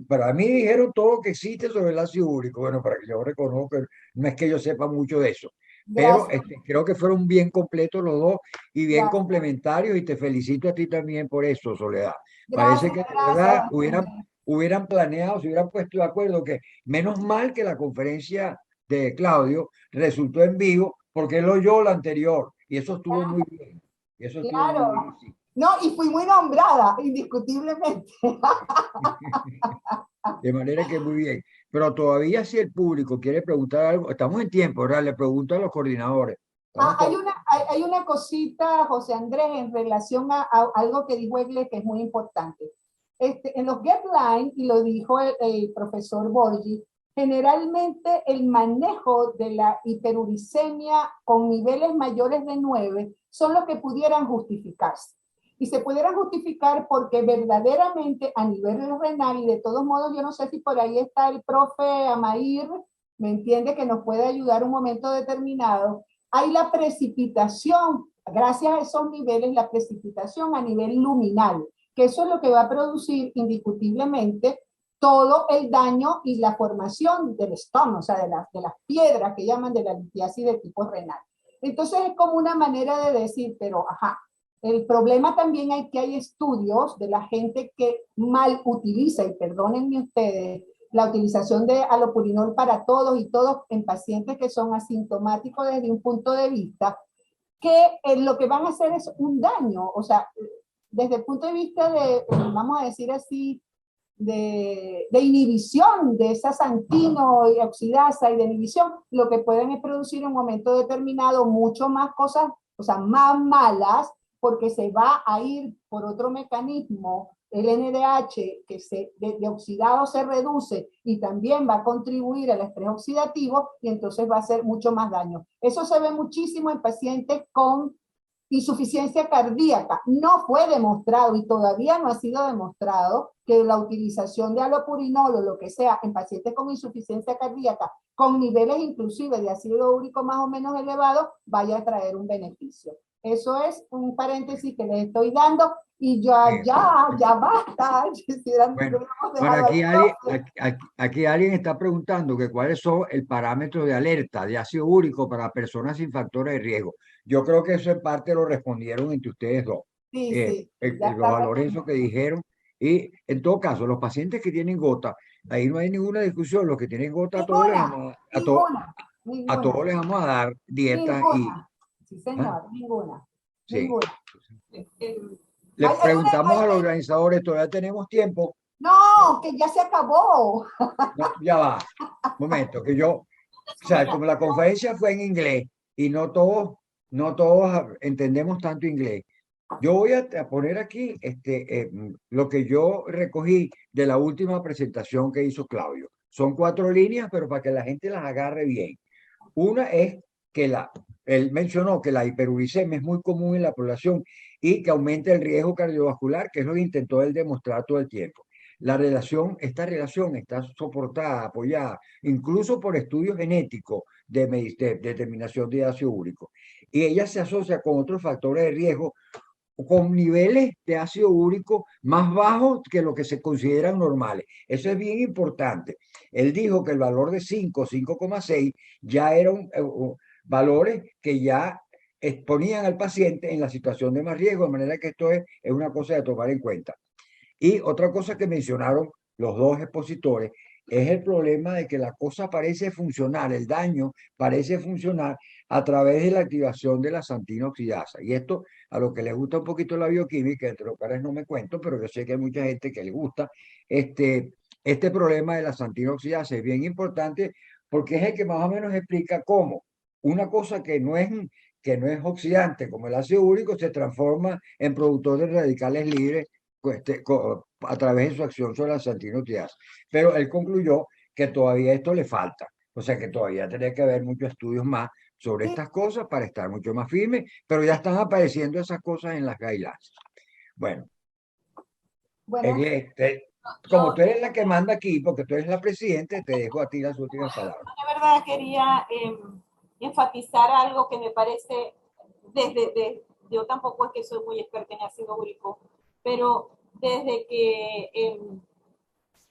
para mí dijeron todo lo que existe sobre el ácido úrico. Bueno, para que yo reconozca, no es que yo sepa mucho de eso, pero creo que fueron bien completos los dos y bien complementarios, y te felicito a ti también por eso, Soledad. Parece que de verdad hubieran planeado, se hubieran puesto de acuerdo, que menos mal que la conferencia de Claudio resultó en vivo, porque él oyó la anterior y eso estuvo muy bien. Eso estuvo muy bien, sí.
No, y fui muy nombrada, indiscutiblemente.
De manera que muy bien. Pero todavía, si el público quiere preguntar algo, estamos en tiempo, ¿verdad? Le pregunto a los coordinadores.
Hay una cosita, José Andrés, en relación a algo que dijo Egle, que es muy importante. En los guidelines, y lo dijo el profesor Borgi, generalmente el manejo de la hiperuricemia con niveles mayores de 9 son los que pudieran justificarse. Y se pudieran justificar porque verdaderamente a nivel renal, y de todos modos yo no sé si por ahí está el profe Amair, ¿me entiende? Que nos puede ayudar un momento determinado. Hay la precipitación, gracias a esos niveles, la precipitación a nivel luminal, que eso es lo que va a producir indiscutiblemente todo el daño y la formación del estómago, o sea, de las piedras que llaman de la litiasis de tipo renal. Entonces es como una manera de decir, pero ajá, El problema también hay que hay estudios de la gente que mal utiliza, y perdónenme ustedes, la utilización de alopurinol para todos y todos en pacientes que son asintomáticos desde un punto de vista, que lo que van a hacer es un daño, o sea, desde el punto de vista de, vamos a decir así, de inhibición de esa santino y oxidasa y de inhibición, lo que pueden es producir en un momento determinado mucho más cosas, o sea, más malas, porque se va a ir por otro mecanismo, el NDH que de oxidado se reduce y también va a contribuir al estrés oxidativo y entonces va a hacer mucho más daño. Eso se ve muchísimo en pacientes con insuficiencia cardíaca. No fue demostrado y todavía no ha sido demostrado que la utilización de alopurinol o lo que sea en pacientes con insuficiencia cardíaca, con niveles inclusive de ácido úrico más o menos elevados, vaya a traer un beneficio. Eso es un paréntesis que les estoy dando y ya basta.
Bueno, ahora aquí alguien está preguntando que cuáles son el parámetro de alerta de ácido úrico para personas sin factores de riesgo. Yo creo que eso en parte lo respondieron entre ustedes dos.
Sí,
Los valores esos que dijeron. Y en todo caso, los pacientes que tienen gota, ahí no hay ninguna discusión. Los que tienen gota, a todos les vamos a dar dieta y...
Sí, señor, ninguna.
Sí.
Eh,
Le preguntamos a los organizadores, ¿todavía tenemos tiempo?
No, que ya se acabó.
No, ya va. Un momento, que yo, o sea, como la conferencia fue en inglés y no todos entendemos tanto inglés. Yo voy a poner aquí lo que yo recogí de la última presentación que hizo Claudio. Son 4 líneas, pero para que la gente las agarre bien. Una es que él mencionó que la hiperuricemia es muy común en la población y que aumenta el riesgo cardiovascular, que es lo que intentó él demostrar todo el tiempo. Esta relación está soportada, apoyada, incluso por estudios genéticos de determinación de ácido úrico. Y ella se asocia con otros factores de riesgo con niveles de ácido úrico más bajos que lo que se consideran normales. Eso es bien importante. Él dijo que el valor de 5, 5,6 ya eran valores que ya exponían al paciente en la situación de más riesgo, de manera que esto es una cosa de tomar en cuenta. Y otra cosa que mencionaron los dos expositores es el problema de que la cosa parece funcionar, el daño parece funcionar a través de la activación de la santina oxidasa. Y esto, a lo que les gusta un poquito la bioquímica, entre los cuales no me cuento, pero yo sé que hay mucha gente que le gusta, este problema de la santina oxidasa es bien importante porque es el que más o menos explica cómo una cosa que no es oxidante, como el ácido úrico, se transforma en productor de radicales libres a través de su acción sobre la santina oxidasa. Pero él concluyó que todavía esto le falta, o sea que todavía tiene que haber muchos estudios más sobre estas cosas para estar mucho más firmes, pero ya están apareciendo esas cosas en las guidelines. Bueno, como tú eres la que manda aquí, porque tú eres la presidenta, te dejo a ti las últimas palabras.
De verdad quería enfatizar algo que me parece, yo tampoco es que soy muy experta en ácido úrico, pero desde que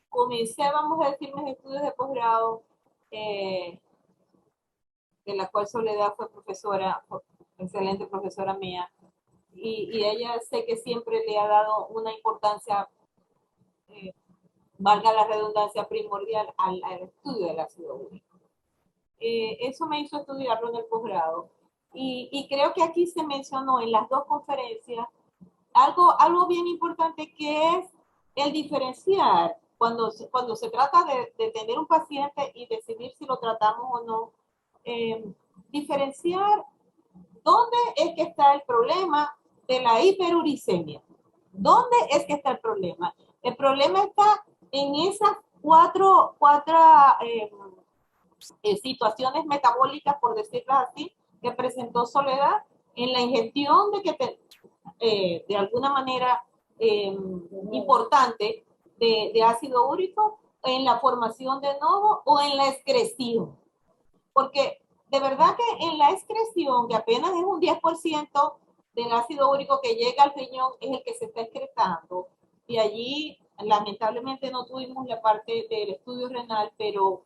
comencé, vamos a decir, mis estudios de posgrado, de la cual Soledad fue profesora, excelente profesora mía, y ella sé que siempre le ha dado una importancia, valga la redundancia, primordial al estudio del ácido úrico. Eso me hizo estudiarlo en el posgrado. Y creo que aquí se mencionó en las dos conferencias algo bien importante, que es el diferenciar cuando se trata de tener un paciente y decidir si lo tratamos o no, diferenciar dónde es que está el problema de la hiperuricemia. ¿Dónde es que está el problema? El problema está en esas cuatro situaciones metabólicas, por decirlo así, que presentó Soledad, en la ingestión de alguna manera importante de ácido úrico, en la formación de nodo o en la excreción. Porque de verdad que en la excreción, que apenas es un 10% del ácido úrico que llega al riñón, es el que se está excretando. Y allí, lamentablemente, no tuvimos la parte del estudio renal, pero,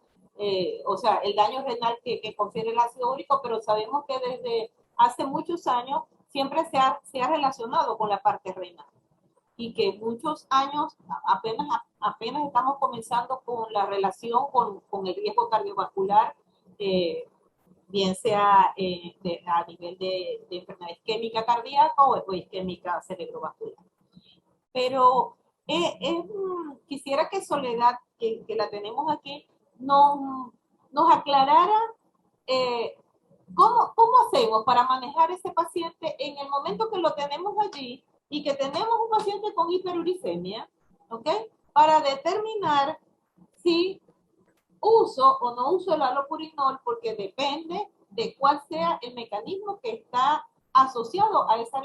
o sea, el daño renal que confiere el ácido úrico, pero sabemos que desde hace muchos años siempre se ha relacionado con la parte renal. Y que muchos años apenas estamos comenzando con la relación con el riesgo cardiovascular, bien sea a nivel de enfermedad isquémica cardíaca o isquémica cerebrovascular. Pero quisiera que Soledad, que la tenemos aquí, nos aclarara ¿cómo hacemos para manejar ese paciente en el momento que lo tenemos allí y que tenemos un paciente con hiperuricemia, ¿ok? Para determinar si uso o no uso el alopurinol, porque depende de cuál sea el mecanismo que está asociado a esa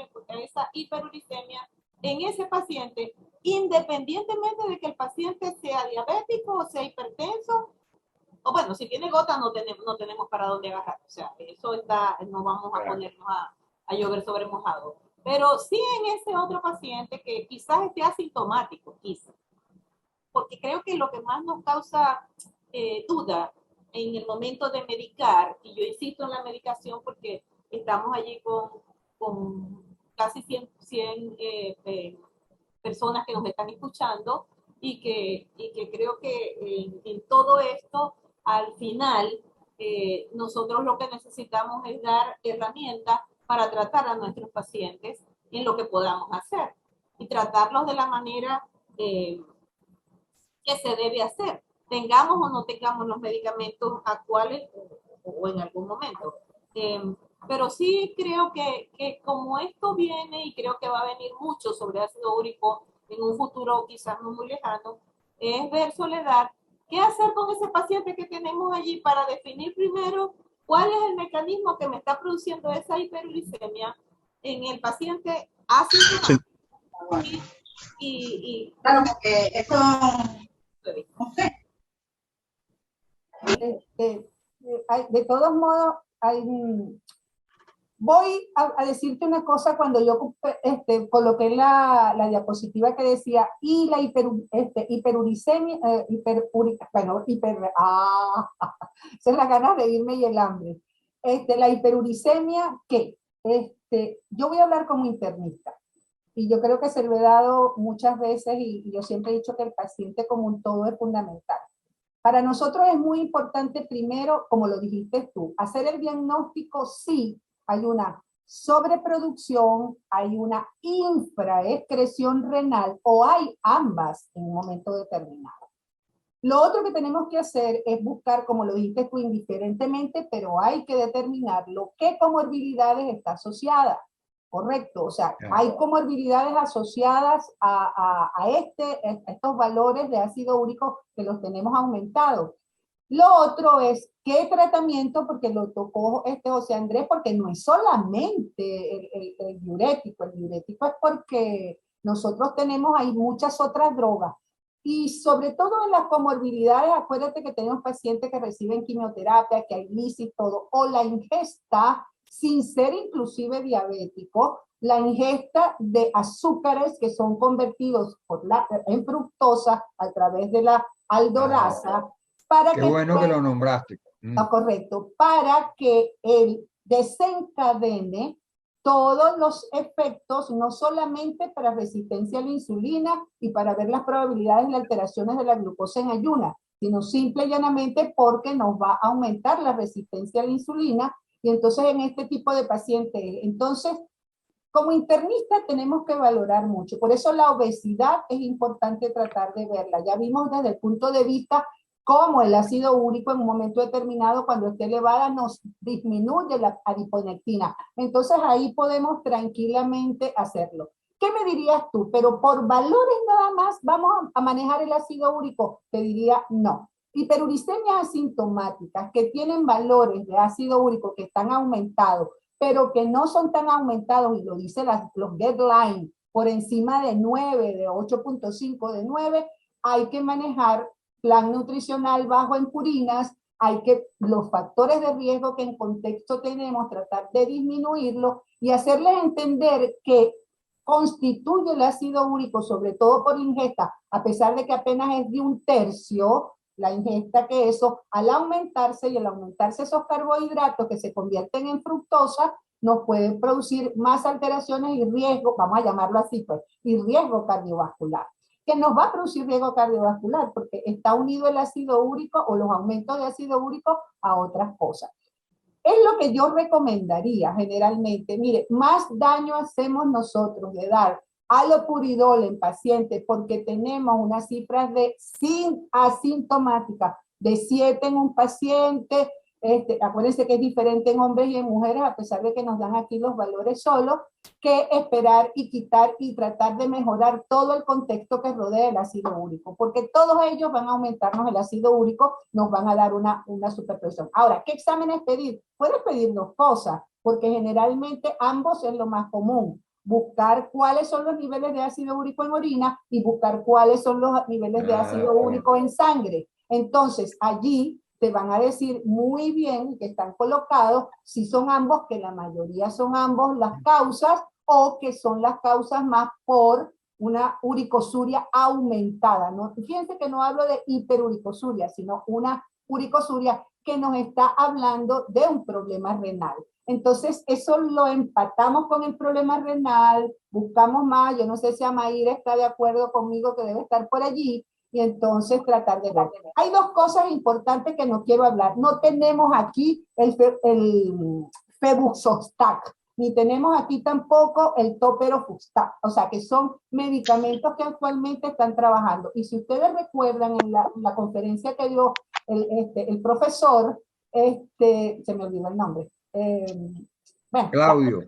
hiperuricemia en ese paciente, independientemente de que el paciente sea diabético o sea hipertenso. O bueno, si tiene gota no tenemos para dónde agarrar. O sea, eso está, no vamos a ponernos a llover sobre mojado. Pero sí en ese otro paciente que quizás esté asintomático, quizás. Porque creo que lo que más nos causa duda en el momento de medicar, y yo insisto en la medicación porque estamos allí con casi 100 personas que nos están escuchando, y que creo que en todo esto, al final, nosotros lo que necesitamos es dar herramientas para tratar a nuestros pacientes en lo que podamos hacer y tratarlos de la manera que se debe hacer, tengamos o no tengamos los medicamentos actuales o en algún momento. Pero sí creo que como esto viene, y creo que va a venir mucho sobre ácido úrico en un futuro quizás no muy lejano, es ver, Soledad, qué hacer con ese paciente que tenemos allí para definir primero cuál es el mecanismo que me está produciendo esa hiperuricemia en el paciente asintomático.
Claro, porque esto, no sé.
De todos modos, voy a decirte una cosa. Cuando yo coloqué la diapositiva que decía, y la hiperuricemia, esa es la ganas de irme y el hambre. La hiperuricemia, ¿qué? Yo voy a hablar como internista, y yo creo que se lo he dado muchas veces, y yo siempre he dicho que el paciente como un todo es fundamental. Para nosotros es muy importante primero, como lo dijiste tú, hacer el diagnóstico si hay una sobreproducción, hay una infraexcreción renal o hay ambas en un momento determinado. Lo otro que tenemos que hacer es buscar, como lo dijiste tú, indiferentemente, pero hay que determinarlo, qué comorbilidades está asociada. Correcto, o sea, hay comorbilidades asociadas a estos valores de ácido úrico que los tenemos aumentados. Lo otro es qué tratamiento, porque lo tocó José Andrés, porque no es solamente el diurético. El diurético es porque nosotros tenemos ahí muchas otras drogas. Y sobre todo en las comorbilidades, acuérdate que tenemos pacientes que reciben quimioterapia, que hay lisis, todo, o la ingesta, sin ser inclusive diabético, la ingesta de azúcares que son convertidos en fructosa a través de la aldolasa.
Qué bueno que lo nombraste.
Correcto, para que él desencadene todos los efectos, no solamente para resistencia a la insulina y para ver las probabilidades de alteraciones de la glucosa en ayuna, sino simple y llanamente porque nos va a aumentar la resistencia a la insulina. Y entonces en este tipo de pacientes, entonces como internista tenemos que valorar mucho. Por eso la obesidad es importante tratar de verla. Ya vimos desde el punto de vista cómo el ácido úrico en un momento determinado, cuando esté elevada, nos disminuye la adiponectina. Entonces ahí podemos tranquilamente hacerlo. ¿Qué me dirías tú? Pero por valores nada más vamos a manejar el ácido úrico. Te diría no. Hiperuricemias asintomáticas que tienen valores de ácido úrico que están aumentados, pero que no son tan aumentados, y lo dicen los guidelines, por encima de 9, de 8.5, de 9, hay que manejar plan nutricional bajo en purinas, hay que los factores de riesgo que en contexto tenemos, tratar de disminuirlos y hacerles entender que constituye el ácido úrico, sobre todo por ingesta, a pesar de que apenas es de 1/3, la ingesta, que eso, al aumentarse y al aumentarse esos carbohidratos que se convierten en fructosa, nos puede producir más alteraciones y riesgo, vamos a llamarlo así, pues, y riesgo cardiovascular. Que nos va a producir riesgo cardiovascular porque está unido el ácido úrico o los aumentos de ácido úrico a otras cosas. Es lo que yo recomendaría generalmente. Mire, más daño hacemos nosotros de dar halopuridol en pacientes porque tenemos unas cifras de asintomáticas de 7 en un paciente. Acuérdense que es diferente en hombres y en mujeres, a pesar de que nos dan aquí los valores solos, que esperar y quitar y tratar de mejorar todo el contexto que rodea el ácido úrico, porque todos ellos van a aumentarnos el ácido úrico, nos van a dar una superpresión. Ahora, ¿qué exámenes pedir? Puedes pedir 2 cosas, porque generalmente ambos es lo más común. Buscar cuáles son los niveles de ácido úrico en orina y buscar cuáles son los niveles de ácido úrico en sangre. Entonces, allí te van a decir muy bien que están colocados, si son ambos, que la mayoría son ambos las causas, o que son las causas más por una uricosuria aumentada. ¿No? Fíjense que no hablo de hiperuricosuria, sino una uricosuria que nos está hablando de un problema renal. Entonces, eso lo empatamos con el problema renal, buscamos más, yo no sé si Amaira está de acuerdo conmigo que debe estar por allí, y entonces tratar de ver. Hay 2 cosas importantes que no quiero hablar. No tenemos aquí el febuxostat, ni tenemos aquí tampoco el toperofustat, o sea que son medicamentos que actualmente están trabajando. Y si ustedes recuerdan en la conferencia que dio el profesor, se me olvidó el nombre, bueno,
Claudio.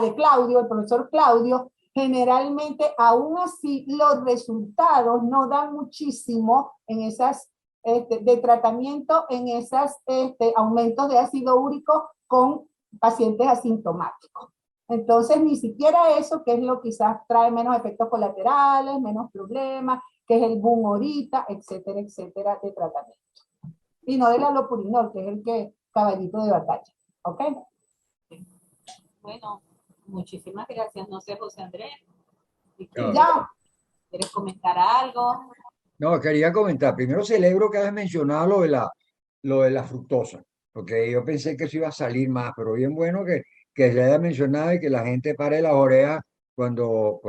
De Claudio, el profesor Claudio, generalmente aún así los resultados no dan muchísimo en esas de tratamiento en esos aumentos de ácido úrico con pacientes asintomáticos. Entonces, ni siquiera eso, que es lo que quizás trae menos efectos colaterales, menos problemas, que es el boom ahorita, etcétera, etcétera, de tratamiento. Y no del halopurinol, que es el que caballito de batalla. ¿Ok?
Bueno, muchísimas gracias. No sé, José Andrés, si
Ya.
¿quieres comentar algo?
No, quería comentar. Primero celebro que hayas mencionado lo de la fructosa, porque yo pensé que eso iba a salir más, pero bien bueno que se haya mencionado y que la gente pare las orejas cuando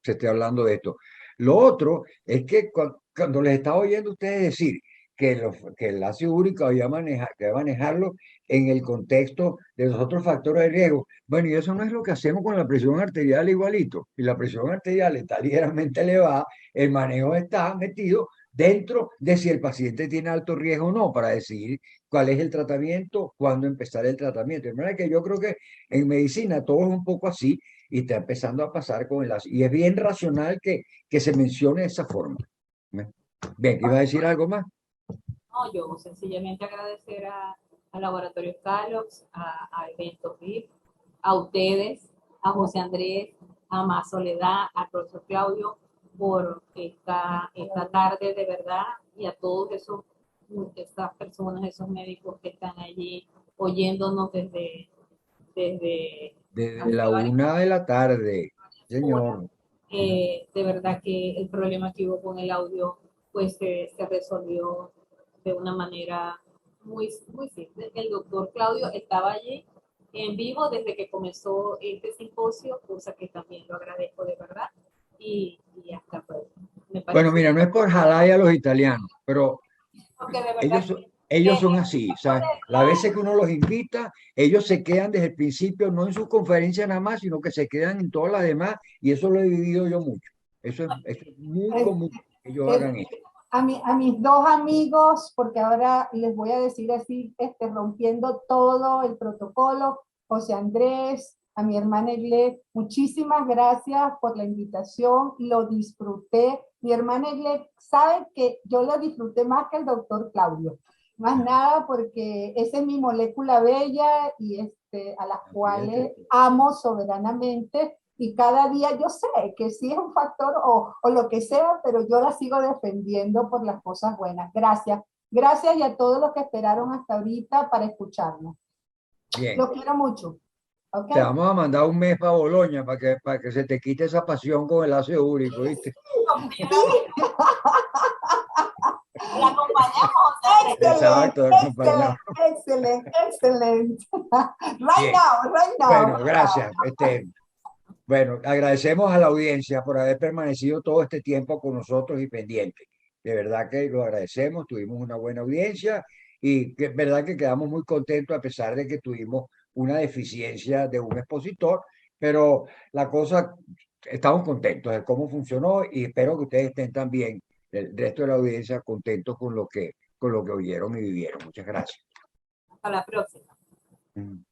se esté hablando de esto. Lo otro es que cuando les estaba oyendo a ustedes decir que el ácido úrico había que manejarlo en el contexto de los otros factores de riesgo. Bueno, y eso no es lo que hacemos con la presión arterial igualito. Si la presión arterial está ligeramente elevada, el manejo está metido dentro de si el paciente tiene alto riesgo o no, para decidir cuál es el tratamiento, cuándo empezar el tratamiento. De manera que yo creo que en medicina todo es un poco así y está empezando a pasar con el ácido. Y es bien racional que se mencione de esa forma. Bien, ¿iba a decir algo más?
No, yo sencillamente agradecer a Laboratorio Carlos, a Eventos VIP, a ustedes, a José Andrés, a Más Soledad, al profesor Claudio, por esta tarde de verdad, y a todos estas personas, esos médicos que están allí oyéndonos desde
Desde la 1 de la tarde, señor.
de verdad que el problema que hubo con el audio pues se resolvió de una manera muy, muy simple. El doctor Claudio estaba allí en vivo desde que comenzó este simposio, cosa que también lo agradezco de verdad. Y hasta pues,
Bueno, mira, no es por jalar a los italianos, pero
porque de verdad
ellos son así, ¿sabes? Las veces que uno los invita, ellos se quedan desde el principio, no en su conferencia nada más, sino que se quedan en todas las demás, y eso lo he vivido yo mucho. Eso es muy común que ellos hagan eso.
A mis 2 amigos, porque ahora les voy a decir así, rompiendo todo el protocolo, José Andrés, a mi hermana Egle, muchísimas gracias por la invitación, lo disfruté. Mi hermana Egle sabe que yo lo disfruté más que el doctor Claudio, más nada porque esa es mi molécula bella y a las cuales amo soberanamente. Y cada día yo sé que sí es un factor o lo que sea, pero yo la sigo defendiendo por las cosas buenas. Gracias. Gracias y a todos los que esperaron hasta ahorita para escucharnos.
Bien.
Los quiero mucho. ¿Okay?
Te vamos a mandar un mes para Boloña para que se te quite esa pasión con el ácido úrico, ¿viste?
La acompañamos. O sea,
Exacto, acompañado.
Excelente, excelente. Right
Bien.
now.
Bueno, gracias. Bueno, agradecemos a la audiencia por haber permanecido todo este tiempo con nosotros y pendiente. De verdad que lo agradecemos, tuvimos una buena audiencia y que es verdad que quedamos muy contentos a pesar de que tuvimos una deficiencia de un expositor, pero la cosa, estamos contentos de cómo funcionó y espero que ustedes estén también, el resto de la audiencia, contentos con lo que oyeron y vivieron. Muchas gracias.
hasta la próxima.
Mm.